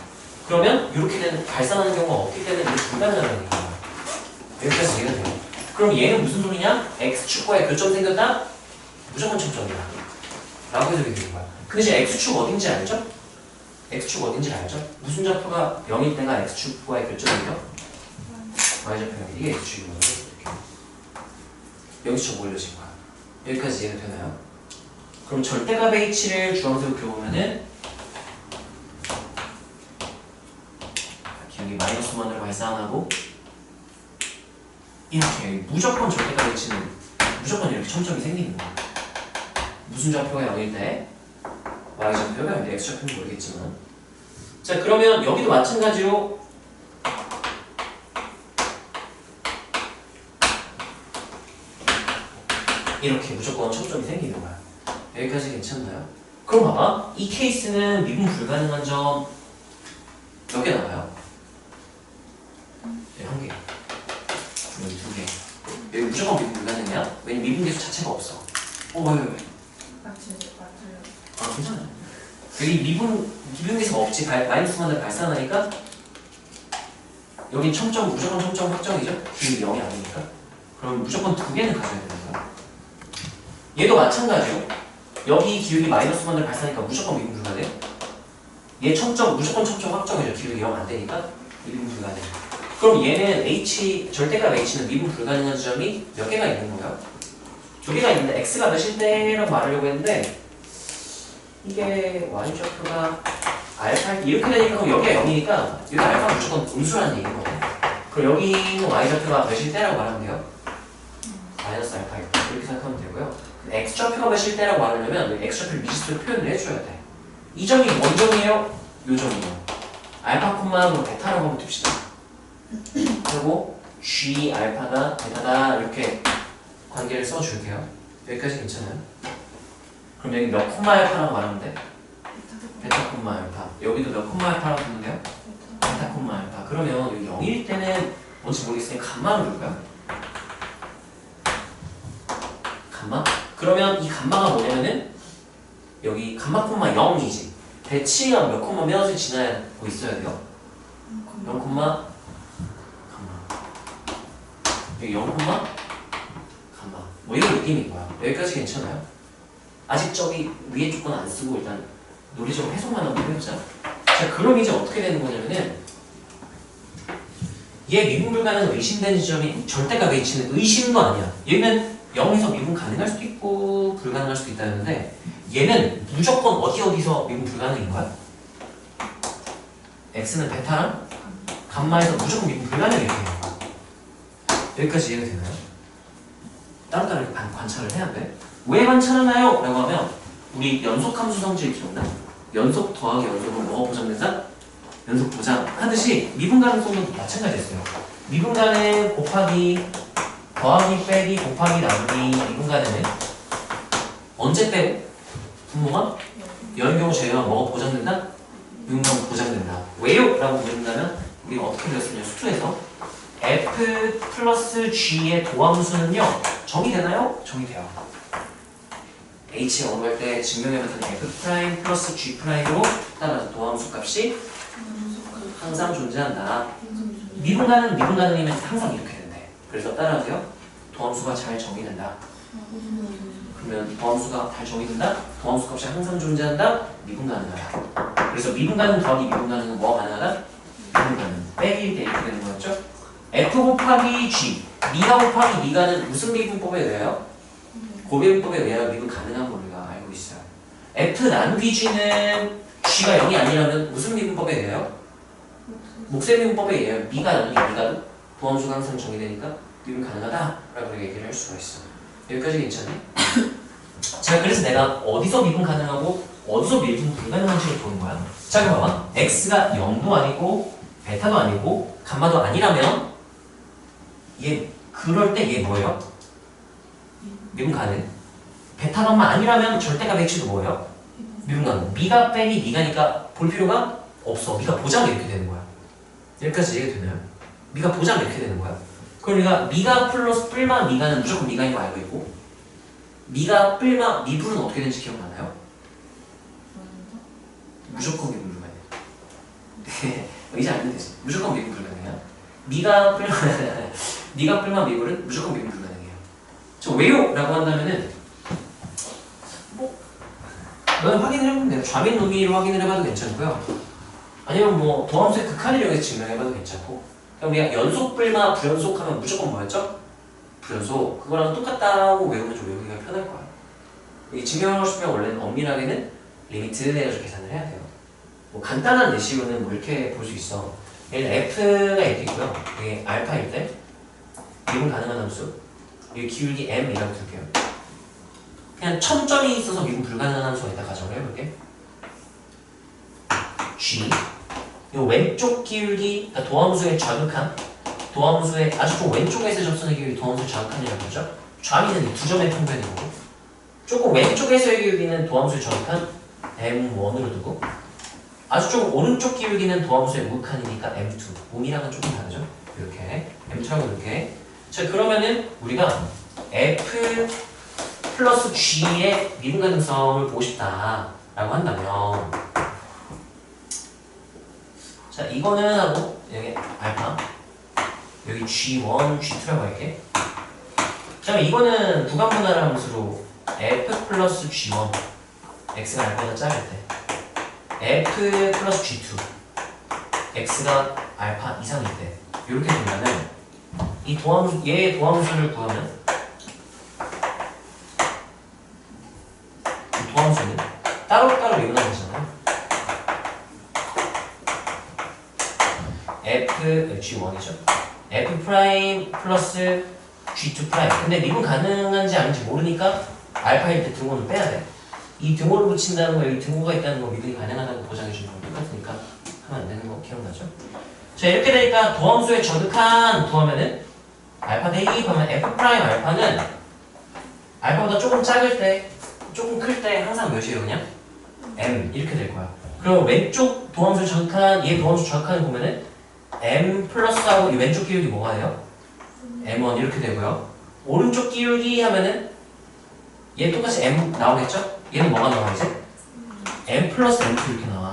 그러면 이렇게 되는 발산하는 경우가 없기 때문에 이게 불가능하다는 얘기예요. 여기까지 이해가 돼요. 그럼 얘는 무슨 소리냐? X축과의 교점 생겼다? 무조건 첨점이다 라고 해석이 되는 거야. 근데 지금 X축 어딘지 알죠? X축 어딘지 알죠? 무슨 좌표가 0일 때가 X축과의 교점이죠? Y좌표가 이게 X축이거든요. 여기서 접 올려진 거야. 여기까지 이해가 되나요? 그럼 절대값 H를 주황색으로 그려보면은 기울기 -1으로 발산하고 이렇게 무조건 절대값 H는 무조건 이렇게 첨점이 생기는 거야. 무슨 좌표가 0일 때? Y좌표가 0일 때 X좌표는 모르겠지만 자 그러면 여기도 마찬가지로 이렇게 무조건 첨점이 생기는 거야. 여기까지 괜찮나요? 그럼 봐봐. 이 케이스는 미분 불가능한 점 몇 개 나와요? 네, 1개. 여기 2개. 여기 무조건 미분 불가능이야? 왜냐면 미분계수 자체가 없어. 왜? 맞아요. 아, 괜찮아요. 여기 미분계수가 없지. 마이너스만을 발산하니까 여기 무조건 첨점 확정이죠? 기울기 0이 아니니까. 그럼 무조건 2개는 가져야 되는 거야. 얘도 마찬가지로 여기 기울기 -1을 발산하니까 무조건 미분 불가돼. 얘 무조건 첨점 확정이죠. 기울기 0 안 되니까 미분 불가돼. 그럼 얘는 절대값 H는 미분 불가능한 지점이 몇 개가 있는 거예요? 2개가 있는데 X가 몇일 때라고 말하려고 했는데 이게 Y좌표가 알파 이렇게 되니까 그럼 여기가 0이니까 여기 알파가 무조건 음수라는 얘기인 거예요. 그럼 여기는 Y좌표가 몇일 때라고 말하면 돼요? 마이너스 알파 이렇게 생각하면 되고요. X좌표가 몇일 때라고 말하려면 X좌표를 미지수로 표현을 해줘야 돼. 이 점이 뭔 점이에요? 요 점이에요. 알파 콤마 베타라고 한번 둡시다. 그리고 G 알파가 베타다 이렇게 관계를 써줄게요. 여기까지 괜찮아요? 그럼 여기 몇 콤마 알파라고 말하면 돼? 베타 콤마 콤마 알파. 여기도 몇 콤마 알파라고 보면 돼요? 베타 콤마 알파. 그러면 여기 0일 때는 뭔지 모르겠으니까 감마로 줄까요? 감마? 그러면 이 감마가 뭐냐면은 여기 감마 콤마 0이지. 대칭한 몇 콤마 몇을 지나고 있어야 돼요. 0 콤마 감마. 여기 0 콤마 감마. 뭐 이런 느낌인 거야. 여기까지 괜찮아요? 아직 저기 위에 조건 안 쓰고 일단 논리적으로 해석만 한번 해보자. 자, 그럼 이제 어떻게 되는 거냐면은 얘 미분 불가능 의심되는 지점이 절대값에 위치는 의심도 아니야. 얘는 0에서 미분 가능할 수도 있고 불가능할 수도 있다는데 얘는 무조건 어디서 미분 불가능인 거야? x는 베타랑 감마에서 무조건 미분 불가능이 돼요. 여기까지 이해가 되나요? 따로따로 관찰을 해야 돼. 왜 관찰하나요? 라고 하면 우리 연속함수 성질 기억나? 연속 더하기 연속은 뭐가 보장된다? 연속 보장 하듯이 미분 가능성도 마찬가지였어요. 미분 가능 곱하기 더하기 빼기 곱하기 나누기 미분 가능은 언제 빼고? 분모가? 연경우 제외가 뭐가 보장된다? 미분 가능 보장된다. 왜요? 라고 물어본다면 우리가 어떻게 배웠었냐? 수투에서 f 플러스 g의 도함수는요 정의되나요? 정의돼요. h에 어느 때 증명해 봤더니 f 프라임 플러스 g 프라임으로 따라서 도함수 값이 항상 존재한다. 미분 가능이면 항상 이렇게 된대. 그래서 따라서요 도함수가 잘 정의된다. 그러면 도함수가 잘 정의된다. 도함수 값이 항상 존재한다. 미분 가능하다. 그래서 미분 가능 더하기 미분 가능은 뭐가 가능하다? 미분 가능 빼기일 때 이렇게 되는 거였죠. f 곱하기 g 미가 곱하기 미가는 무슨 미분법에 의해요? 고배분법에 의하여 미분 가능한 걸 우리가 알고 있어요. f 나누기 g는 g가 0이 아니라면 무슨 미분법에 의해요? 목세 미분법에 의하여 미가 나누기 미가도 도함수가 항상 정의되니까 미분 가능하다라고 얘기를 할 수가 있어. 여기까지 괜찮니? 자, 그래서 내가 어디서 미분 가능하고 어디서 미분 불가능한지를 보는 거야. 자, 그럼 봐봐. x가 0도 아니고 베타도 아니고 감마도 아니라면 얘 그럴 때 얘 뭐예요? 미분 가능. 베타 감마 아니라면 절대값 h도 뭐예요? 미분 가능. 미가 빼기 미가니까 볼 필요가 없어. 미가 보장 이렇게 되는 거야. 여기까지 이해가 되나요? 미가 보장 이렇게 되는 거야. 그러니까 미가 플러스 뿔마 미가는 무조건 미가인 거 알고 있고 미가 뿔마 미분은 어떻게 되는지 기억나나요? 무조건 미분 불가능. 네, 의자 앉으면 되지. 무조건 미분 불가능이야. 미가 뿔마 미분은 무조건 미분 불가능해요. 저 왜요? 라고 한다면은 뭐 너는 확인을 해보면 돼요. 좌민 논리로 확인을 해봐도 괜찮고요. 아니면 뭐 도함수의 극한을 이용해서 증명해봐도 괜찮고. 그럼 우리가 연속 뿔마 불연속하면 무조건 뭐였죠? 불연속. 그거랑 똑같다고 외우면 좀 외우기가 편할 거야. 이 증명하고 싶으면 원래는 엄밀하게는 리미트 내가지고 계산을 해야 돼요. 뭐 간단한 예시로는 뭐 이렇게 볼 수 있어. 얘는 f가 이렇게 있고요. 이게 알파일 때 미분 가능한 함수. 여기 기울기 m이라고 쓸게요. 그냥 1000점이 있어서 미분 불가능한 함수가 있다 가정을 해볼게. g. 이 왼쪽 기울기, 그러니까 도함수의 좌극한, 도함수의 아주 좀 왼쪽에서 접선의 기울기 도함수의 좌극한이라고 하죠. 좌미는 두 점의 평면이 거고, 조금 왼쪽에서의 기울기는 도함수의 좌극한 m1으로 두고, 아주 좀 오른쪽 기울기는 도함수의 우극한이니까 m2. 음이랑은 조금 다르죠. 이렇게 m2하고 이렇게. 자, 그러면은 우리가 f 플러스 g의 미분 가능성을 보고 싶다라고 한다면, 자, 이거는 하고 여기 알파, 여기 g1, g2라고 할게. 자, 이거는 부관분할 함수로 f 플러스 g1, x가 알파보다 작을 때, f 플러스 g2, x가 알파 이상일 때, 이렇게 된다면 이 도함수, 얘의 도함수를 구하면 이 도함수는 따로따로 미분하는 거잖아요. f g1이죠. f 프라임 플러스 g2 프라임. 근데 미분 가능한지 아닌지 모르니까 알파일 때 등호는 빼야 돼. 이 등호를 붙인다는 거, 여기 등호가 있다는 거 미분이 가능하다고 보장해 주는 거 똑같으니까 하면 안 되는 거 기억나죠? 자, 이렇게 되니까 도함수의 저득한 도하면은 알파 대입하면 f 프라임 알파는 알파보다 조금 작을 때, 조금 클 때 항상 몇이에요 그냥? m 이렇게 될 거야. 그럼 왼쪽 도함수 정확한 얘 도함수 정확한 보면은 m 플러스하고 이 왼쪽 기울기 뭐가 돼요? m1 이렇게 되고요. 오른쪽 기울기 하면은 얘 똑같이 m 나오겠죠? 얘는 뭐가 나와 이제? m 플러스 m2 이렇게 나와.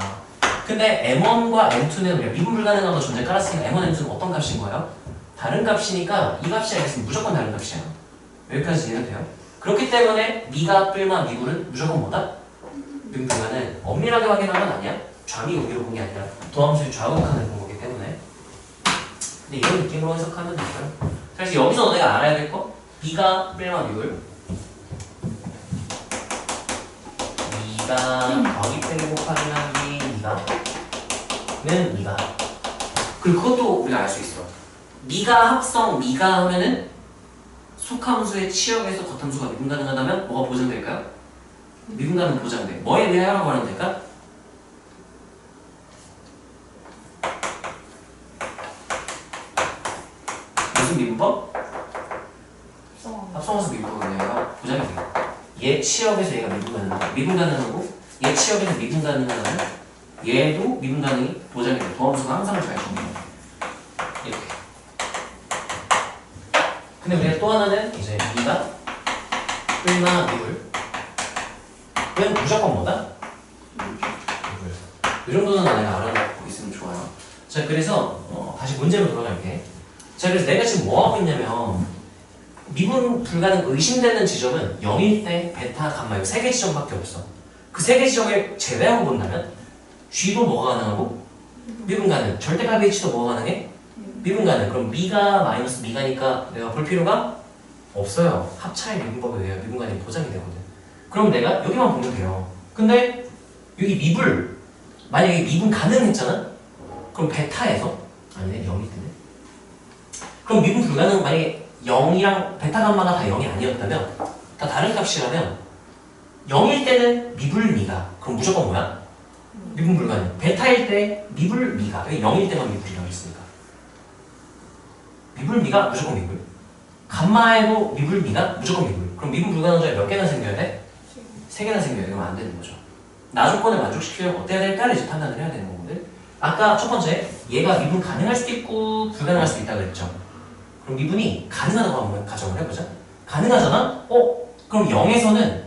근데 m1과 m2는 우리가 미분 불가능한 존재 깔았으니까 m1, m2는 어떤 값인 거예요? 다른 값이니까 이 값이 알겠으면 무조건 다른 값이야. 여기까지 이해가 돼요? 그렇기 때문에 미가 뿔마 미굴은 무조건 뭐다? 미분 불가는 엄밀하게 확인한 건 아니야. 좌미 우미로 본 게 아니라 도함수의 좌우극한을 본 거기 때문에. 근데 이런 느낌으로 해석하면 되고요. 그래서 여기서 너네가 알아야 될 거 미가 뿔마 미굴 미가 더하기 빼기 곱하기 나누기 미가는 미가 그리고 그것도 우리가 알 수 있어. 미가 합성 미가 하면은 속함수의 치역에서 겉함수가 미분 가능하다면 뭐가 보장될까요? 미분 가능 보장돼. 뭐에 의하라고 하면 될까? 무슨 미분법? 합성함수 미분법에 의하여 보장이 돼요. 얘 치역에서 얘가 미분 가능하고 얘 치역에서 미분 가능하다면 얘도 미분 가능이 보장이 돼. 도함수가 항상 잘 정리해. 이렇게. 근데 우리가 또 하나는 이제 미가 뿔마 미굴은 무조건 뭐다? 미굴. 이 정도는 내가 알아놓고 있으면 좋아요. 자, 그래서 다시 문제로 돌아갈게. 자, 그래서 내가 지금 뭐 하고 있냐면 미분 불가능 의심되는 지점은 0일 때 베타, 감마 이 3개 지점밖에 없어. 그 3개 지점을 제외하고 본다면 G도 뭐가 가능하고 미분 가능. 절대값의 H도 뭐가 가능해? 미분 가능. 그럼 미가 마이너스 미가니까 내가 볼 필요가 없어요. 합차의 미분법에 의해 미분 가능이 보장이 되거든. 그럼 내가 여기만 보면 돼요. 근데 여기 미불 만약에 미분 가능했잖아? 그럼 베타에서 아니네 0이 뜨네. 그럼 미분 불가능 만약에 0이랑 베타 감마가 다 0이 아니었다면 다 다른 값이라면 0일 때는 미불미가 그럼 무조건 뭐야? 미분 불가능. 베타일 때 미불미가 여기 0일 때만 미불이라고 했으니까 미불미가 무조건 미불. 감마에도 미불미가 무조건 미불. 그럼 미분 불가능자에 몇 개나 생겨야 돼? 3개나 생겨야 돼. 그러면 안 되는 거죠. 나 조건을 만족시키려면 어때야 될까를 이제 판단을 해야 되는 거거든. 아까 첫 번째 얘가 미분 가능할 수도 있고 불가능할 수도 있다고 그랬죠. 그럼 미분이 가능하다고 한번 가정을 해보자. 가능하잖아? 그럼 0에서는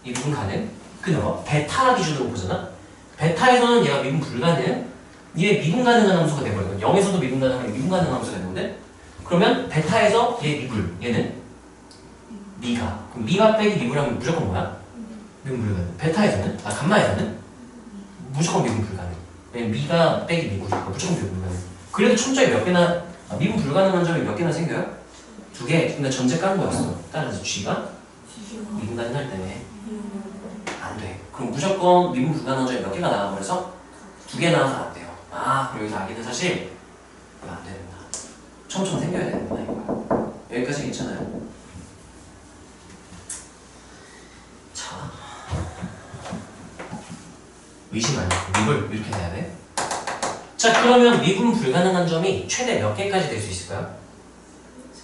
이 미분 가능. 그녀가 베타 기준으로 보잖아. 베타에서는 얘가 미분 불가능. 얘 미분 가능한 함수가 돼버리거든. 0에서도 미분 가능한 미분 가능한 함수가 되는데 그러면 베타에서 얘 미불 얘는 미가. 그럼 미가 빼기 미불하면 무조건 뭐야? 미분 불가능. 베타에서는 감마에서는 무조건 미분 불가능. 왜냐면 미가 빼기 미불이니까 무조건 미분 불가능. 그래도 첨점이 몇 개나 미분 불가능한 점이 몇 개나 생겨요? 2개. 근데 전제 깐 거였어. 따라서 G가 미분 가능할 때문에 안 돼. 그럼 무조건 미분 불가능한 점이 몇 개가 나와버려서 2개 나와서 안 돼요. 그리고 여기서 알게 된 사실 이거 안 된다. 첨점 생겨야 되는구나 이거. 여기까지 괜찮아요? 자, 의심 말고 미분 이렇게 돼야 돼. 자, 그러면 미분 불가능한 점이 최대 몇 개까지 될 수 있을까요?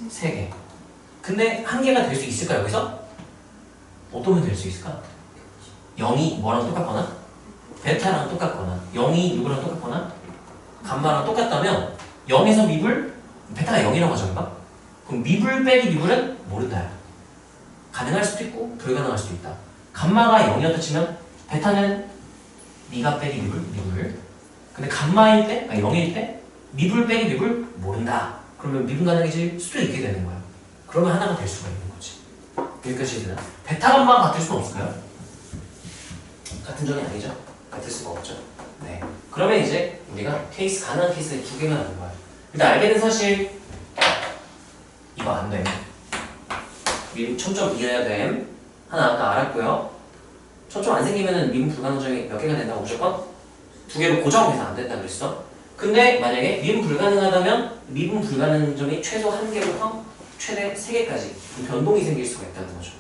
3개. 근데 1개가 될 수 있을까 여기서? 어떤 게 될 수 있을까? 0이 뭐랑 똑같거나 베타랑 똑같거나 0이 누구랑 똑같거나 감마랑 똑같다면 0에서 미불 베타가 0이라고 하자면 그럼 미불 빼기 미불은 모른다. 가능할 수도 있고 불가능할 수도 있다. 감마가 0이었다 치면 베타는 미가 빼기 미불 근데 감마일 때, 0일 때 미불 빼기 미불 모른다. 그러면 미분 가능해질 수도 있게 되는 거야. 그러면 하나가 될 수가 있는 거지. 여기까지 되나? 베타 감마가 같을 수는 없을까요? 같은 점이 아니죠? 같을 수가 없죠. 네. 그러면 이제 우리가 가능한 케이스에 2개가 나는 거야. 일단 알게 된 사실 이거 안 돼. 첨점 이어야 됨. 하나 아까 알았고요. 첨점 안 생기면은 미분 불가능 점이 몇 개가 된다고 무조건? 2개로 고정해서 안 된다 그랬어. 근데 만약에 미분 불가능하다면 미분 불가능 점이 최소 1개부터 최대 3개까지 변동이 생길 수가 있다는 거죠.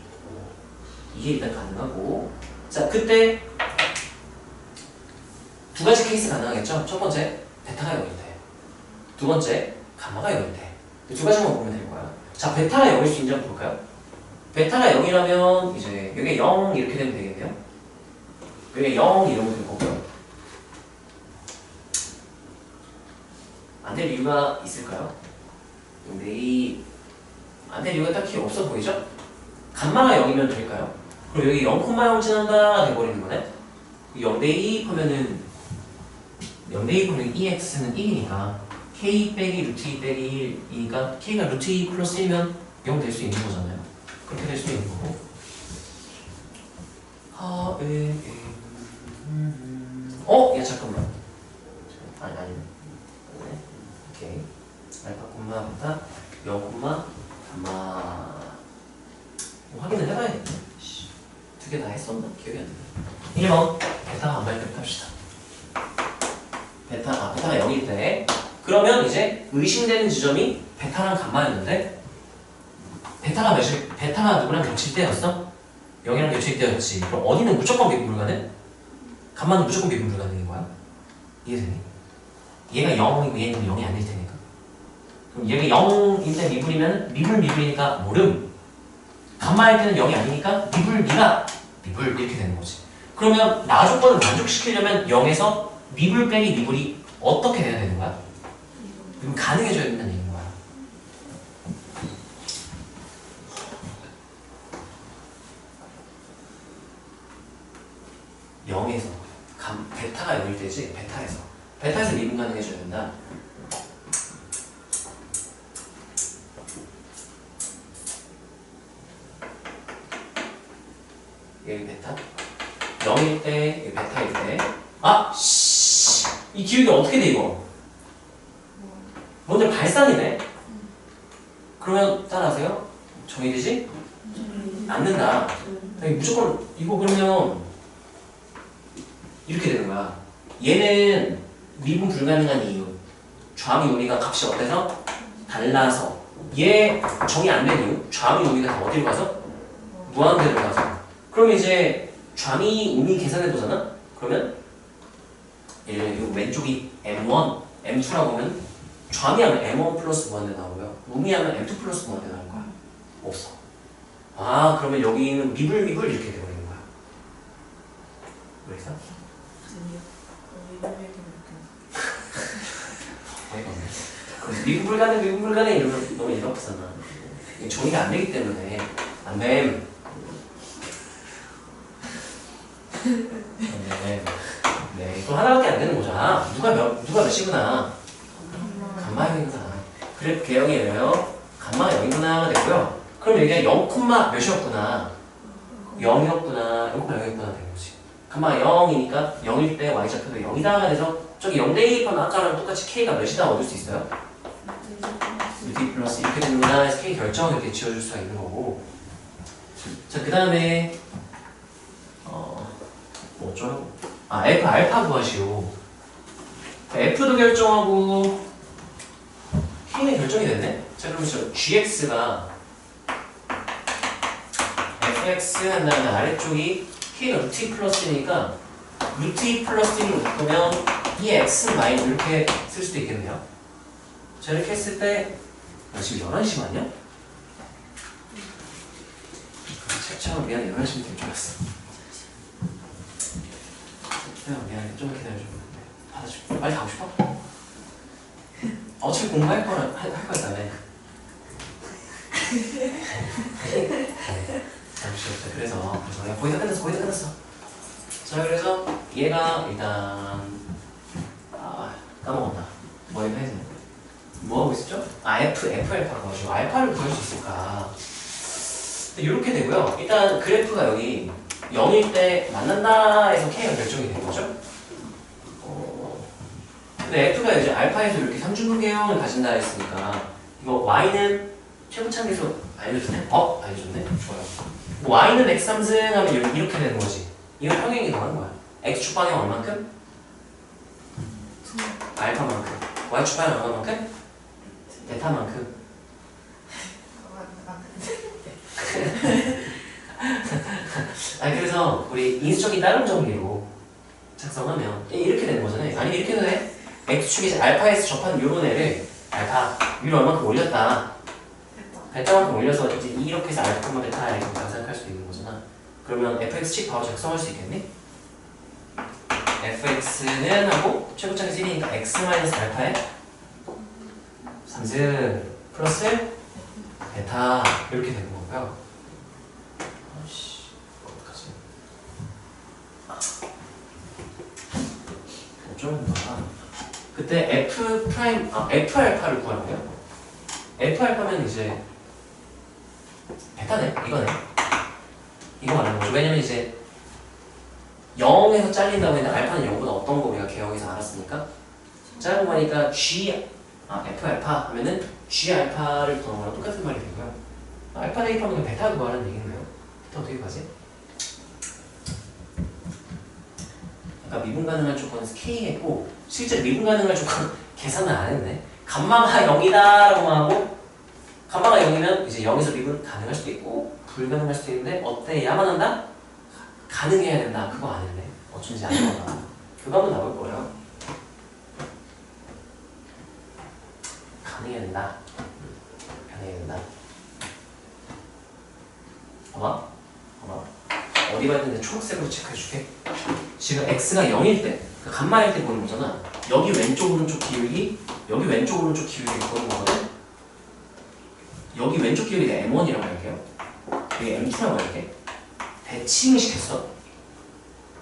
이게 일단 가능하고 자 그때 2가지 케이스 가능하겠죠? 첫 번째 베타가 0일 때, 두 번째 감마가 0일 때. 2가지만 보면 될 거야. 자 베타가 0일 수 있는지 한번 볼까요? 베타가 0이라면 이제 여기 0 이렇게 되면 되겠네요. 여기 0 이러면 될 거고요. 될 이유가 있을까요? 근데 이 안 될 이유가 딱히 없어 보이죠? 감마가 0이면 될까요? 그럼 여기 0,0 지난다 돼버리는 거네? 0대2 하면은 0대2 하면 2x는 1이니까 k 빼기 루트 2 빼기 1이니까 k가 루트 2 플러스 1면 0 될 수 있는 거잖아요. 그렇게 될 수 있는 거고. 야 잠깐만. 아니. 네. 오케이. 알파 콤마 베타 0 콤마 감마. 확인을 해봐야겠네. 두 개 다 했었나? 기억이 안 나네. 1번 베타 감마일 때 합시다. 베타가 0일 때 그러면 이제 의심되는 지점이 베타랑 감마였는데 베타가 누구랑 겹칠 때였어? 0이랑 겹칠 때였지. 그럼 어디는 무조건 미분 불가능? 감마는 무조건 미분 불가능인 거야? 이해되니? 얘가 0이고 얘는 0이 아닐 테니까. 그럼 얘가 0인데 미분이면 미분이니까 모름. 감마할 때는 0이 아니니까 미분 이렇게 되는 거지. 그러면 나 조건을 만족시키려면 0에서 미분 빼기 미분이 어떻게 돼야 되는 거야? 그럼 가능해져야 된다는 얘기인 거야. 영에서 베타가 0일 때지. 베타에서 미분 가능해져야 된다. 여기 베타 0일 때, 여기 베타일 때. 이 기울기 어떻게 돼 이거? 먼저 발산이네. 그러면 따라하세요. 정의되지? 않는다. 무조건 이거 그러면 이렇게 되는 거야. 얘는 미분 불가능한 이유. 좌우 요리가 값이 어때서? 달라서. 얘 정의 안 된 이유. 좌우 요리가 다 어디로 가서? 무한대로 가서. 그럼 이제 좌미 우미 계산해 보잖아. 그러면 예를 들어 왼쪽이 M1, M2라고 하면 좌미하면 M1 플러스 무한대 나오고요. 우미하면 M2 플러스 무한대 나올 거야. 없어. 그러면 여기는 미불 이렇게 돼버리는 거야. 그래서 어이가 없네. 미분 불가능 이러면 너무 이렇잖아. 정의가 안 되기 때문에 안 됨. 네, 그럼 하나밖에 안 되는 거잖아. 누가 몇이구나? 감마 0이구나. 그래 개형이에요. 감마 0이구나가 됐고요. 그럼 여기가 0, 몇이었구나? 0이었구나. 0,0이었구나 된 거지. 감마 0이니까 0일 때 y좌표도 0이다가 돼서 저기 0대 2번 아까랑 똑같이 k가 몇이다 얻을 수 있어요? 루트 플러스 이렇게 되는구나 해서 k 결정을 이렇게 지어줄 수가 있는 거고. 자, 그 다음에 뭐 어쩌라고? F 알파 구하시오. F도 결정하고 K는 결정이 됐네? 자, 그럼 저 GX가 FX 한 다음에 아래쪽이 K가 루트 2 플러스 1이니까 루트 2 플러스 1을 묶으면 이 X 마이너 이렇게 쓸 수도 있겠네요. 자, 이렇게 했을 때 지금 11시 맞냐? 책처럼 미안해. 11시면 될 줄 알았어. 미안해. 좀 기다려줘. 받아줄게. 빨리 가고 싶어? 어차피 공부할 거라 할 거였다며. 잠시만. 그래서 거의 다 끝났어. 자, 그래서 얘가 일단 까먹었다. 뭐 해야 되나? 뭐 하고 있었죠? F 알파가 가지고 알파를 구할 수 있을까? 이렇게 되고요. 일단 그래프가 여기 0일 때 만난다 해서 K가 결정이 된 거죠. 근데 F가 이제 알파에서 이렇게 삼중근계형을 가진다 했으니까 이거 Y는 최고창에서 알려줬네? 알려줬네? 좋아요. Y는 X3승 하면 이렇게 되는 거지. 이건 평행이 더한 거야. X축 방향 얼만큼? 알파만큼. Y축 방향 얼마만큼? 베타만큼. 그래서 우리 인수적인 다른 정리로 작성하면 이렇게 되는 거잖아요. 아니면 이렇게 해도 돼. X축이 알파에서 접한 요런 애를 알파 위로 얼마큼 올렸다. 베타만큼 올려서 이제 이렇게 해서 알파, 베타 이렇게 생각할 수도 있는 거잖아. 그러면 fx축 바로 작성할 수 있겠니? fx는 하고 최고차가 1이니까 x-알파에 3승 플러스 베타 이렇게 되는 거고요. 아씨 어떡하지? 좀 봐. 그때 F 프라임 F 알파를 구하는데요. F 알파면 이제 베타네 이거네. 이거 말하는 거죠. 왜냐면 이제 0에서 잘린다고 했는데 알파는 0보다 어떤 거 우리가 개혁해서 알았으니까 짧은 거니까 F 알파 하면은 G 알파를 구하는 거랑 똑같은 말이 되고요. 알파 대입하면 베타 구하는 얘기인데요. 베타 어떻게 구하지? 아까 미분 가능한 조건은 K 했고 실제 미분 가능한 조건 계산을 안 했네. 감마가 0이다 라고만 하고 감마가 0이면 이제 0에서 미분 가능할 수도 있고 불가능할 수도 있는데 어때야만 한다? 가능해야 된다. 그거 안 했네. 어쩐지 안 나와. 그거 한번 나올 거예요. 가능해야 된다. 가능해야 된다. 봐봐. 어디 봤는데 초록색으로 체크해줄게. 지금 x가 0일 때, 그 감마일 때 보는 거잖아. 여기 왼쪽 오른쪽 기울기, 여기 왼쪽 오른쪽 기울기 보는 거거든. 여기 왼쪽 기울기가 m1이라고 할게요. 여기 m2라고 할게. 대칭을 시켰어.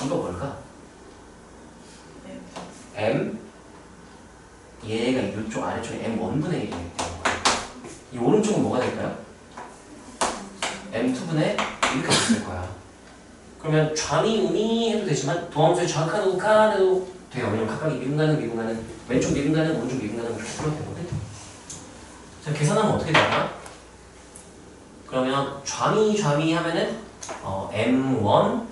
이거 뭘까? m 얘가 이쪽 아래쪽에 m1분의 1이기 때문에 이 오른쪽은 뭐가 될까요? m2분의 이렇게 됐을 거야. 그러면 좌미 우미 해도 되지만 도함수의 정확한 우칸 해도 돼요. 왜냐면 각각이 미분가는 왼쪽 미분가는 오른쪽 미분가는 그렇게 풀어도 되거든. 자, 계산하면 어떻게 되나? 그러면 좌미 하면은 m1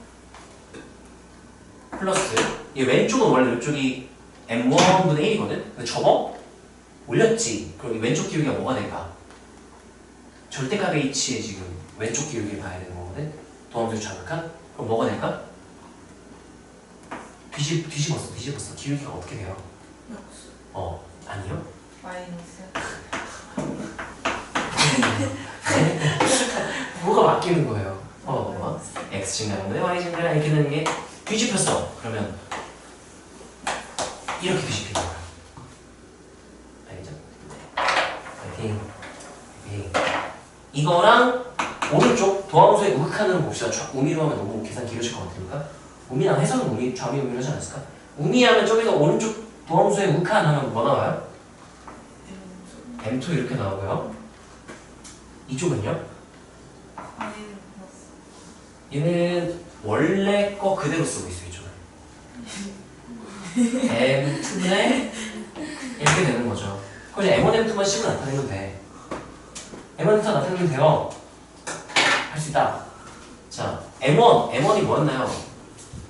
플러스 이 왼쪽은 원래 이쪽이 m1분의 1이거든? 근데 접어? 올렸지? 그럼 이 왼쪽 기울기가 뭐가 될까? 절대값 h의 지금 왼쪽 기울기를 봐야 되는 거거든? 도함수의 좌극한? 그럼 뭐가 될까? 뒤집었어. 기울기가 어떻게 돼요? 역수. 아니요? 마이너스. 뭐가 바뀌는 거예요? x 증가분의 y 증가 이렇게 되는 게 뒤집혔어. 그러면 이렇게 뒤집히는 거야. 알겠죠? 파이팅. 이거랑 오른쪽 도함수의 우극한으로 봅시다. 우미로 하면 너무 계산 길어질 것 같으니까 우미랑 해석은 우미 좌미 우미로 하지 않았을까? 우미 하면 저기서 오른쪽 도함수의 우극한 하면 뭐 나와요? M2 이렇게 나오고요. 이쪽은요? 얘는 원래 거 그대로 쓰고 있어요. 이쪽은 M2분의 이렇게 되는 거죠. 그럼 이제 M1, M2만 씩으로 나타내면 돼. M1, M2 나타내면 돼요. 할 수 있다. 자, M1이 뭐였나요?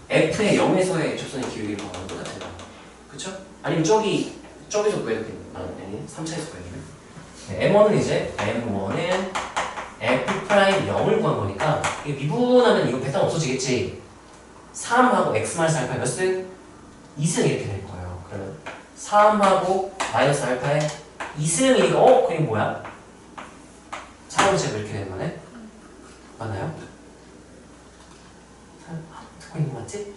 F의 0에서의 접선의 기울기를 구하는 똑같은 거. 그쵸? 아니면 저기서 구해도 아니 3차에서 구해도 돼. M1은 이제 M1은 F'0을 구한 거니까 이게 미분하면 이거 베타는 없어지겠지. 3하고 X 마이너스 알파 몇 승? 2승 이렇게 될 거예요. 그러면 3하고 마이너스 알파에 2승이니까 그게 뭐야? 4번째가 이렇게 되는 거네? 맞나요? 듣고 있는 거 맞지?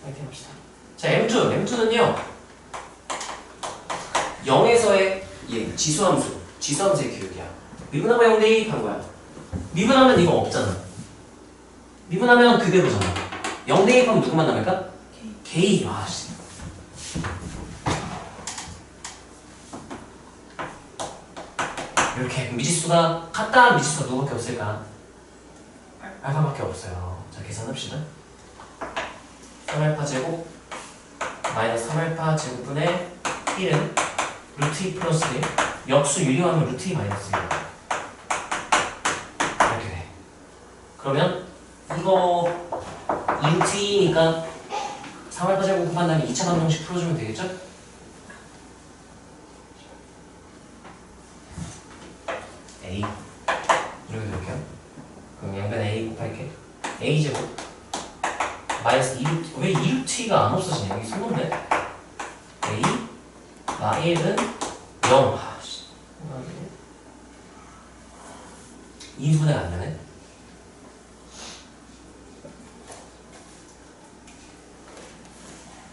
확인 합시다. 자, M2는요 0에서의 지수함수의 기울기야. 미분하면 0대2 한 거야. 미분하면 이거 없잖아. 미분하면 그대로잖아. 0대2 하면 누구만 남을까? K. 씨. 이렇게 미지수가 같다. 미지수가 누구밖에 없을까? 알파밖에 없어요. 자, 계산합시다. 3알파 제곱 마이너스 3알파 제곱분의 1은 루트 2 플러스 1 역수 유리하면 루트 2 마이너스 1 이렇게 돼. 그러면 이거 2루트 2니까 3알파 제곱 곱한 다음에 2차 방정식 풀어주면 되겠죠? A 이렇게 될게요. 그럼 양변 A 곱할게. A 제곱 마이너스 2루트 왜 2루트가 안 없어지냐? 여기 손놓네. A 마일은 0. 인수분해가 안 되네.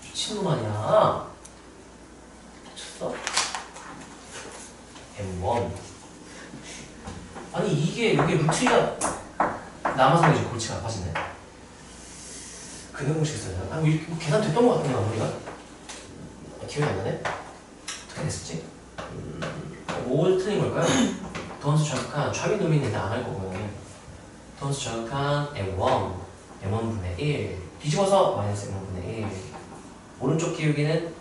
미친놈 아니야. 미쳤어. M1. 아니 이게 여기 루트 2가 남아서 이제 골치가 아파지네. 근해 공식 있어요. 아, 뭐 이렇게 뭐 계산 됐던 것 같은데 마무리가? 아, 기억이 안 나네? 어떻게 됐었지? 뭘 틀린 걸까요? 도함수 정확한 좌미 도민인데 안 할 거고요. 도함수 정확한 M1 M1분의 1 뒤집어서 마이너스 M1분의 1 오른쪽 기울기는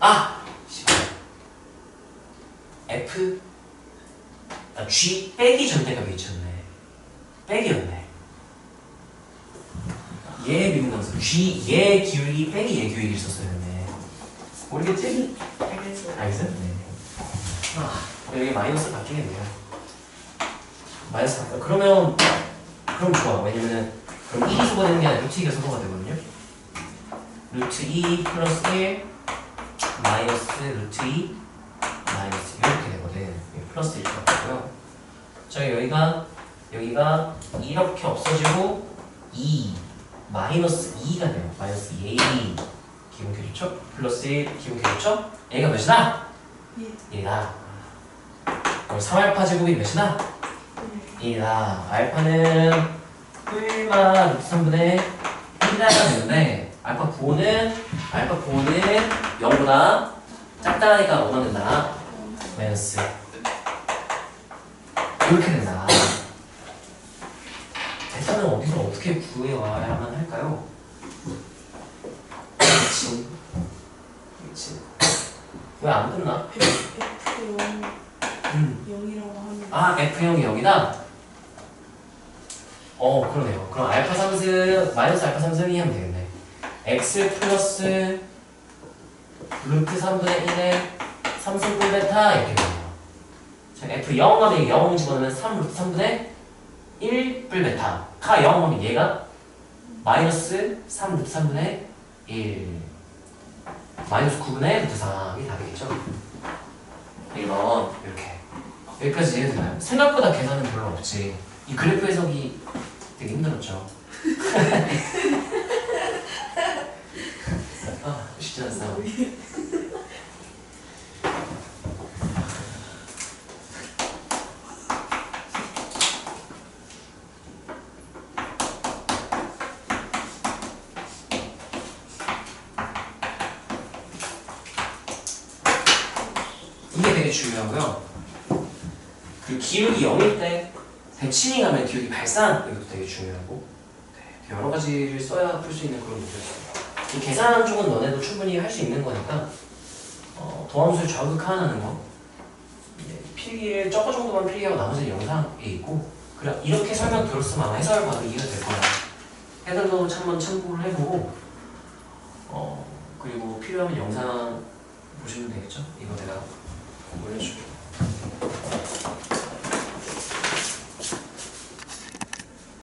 F G 빼기 전대가 미쳤네. 빼기였네. 얘 미분함수 G 얘 기울기 빼기 얘 기울기를 썼어야 했네. 모르겠지? 알겠어요. 알겠어요? 네. 여기 마이너스 바뀌겠네요. 마이너스 바뀌어. 그럼 좋아. 왜냐면은 그럼 1이 소거되는 게 아니라 루트 2가 소거가 되거든요. 루트 2 플러스 1 마이너스 루트 2 마이너스 이렇게 되거든. 플러스 1이 바뀌고요. 자 여기가 이렇게 없어지고 2 마이너스 2가 돼요. 마이너스 2 기본 교조죠? 플러스 1 기본 교조죠? A가 몇이다? 1이다. 그럼 3알파 제곱이 몇이다? 1이다. 알파는 뿔마 루트 3분의 1이라가 되는데 알파 부호는 0보다 작다니까 뭐가 된다? 마이너스 이렇게 된다. 대사는 어디서 어떻게 구해와야만 할까요? 미친 왜 안 끝나? F0 0이라고 하면 F0이 0이다? 그러네요. 그럼 알파 3승 마이너스 알파 3승이 하면 되겠네. x 플러스 루트 3분의 1에 3승 뿔 베타 이렇게 되네요. 자, F0 하면 0 집어넣으면 3 루트 3분의 1 뿔 베타 카 0 하면 얘가 마이너스 3 루트 3분의 1 마이너스 9분의 루트 3이 답이겠죠? 1번 이렇게 여기까지 이해되나요? 생각보다 계산은 별로 없지. 이 그래프 해석이 되게 힘들었죠. 쉽지 않았어. 이게 되게 중요하고요. 그 기울기 0일 때 대칭이 가면 기울기 발산 이것도 되게 중요하고 여러 가지를 써야 풀 수 있는 그런 문제였어요. 이 계산 쪽은 너네도 충분히 할 수 있는 거니까 도함수를 좌극하는 거 필기를 저거 정도만 필기하고 나머지는 영상에 있고 그래 이렇게 설명 들었으면 아마 해설을 봐도 이해가 될 거야. 해설도 한번 참고를 해보고 그리고 필요하면 영상 보시면 되겠죠? 이거 내가 올려줄게.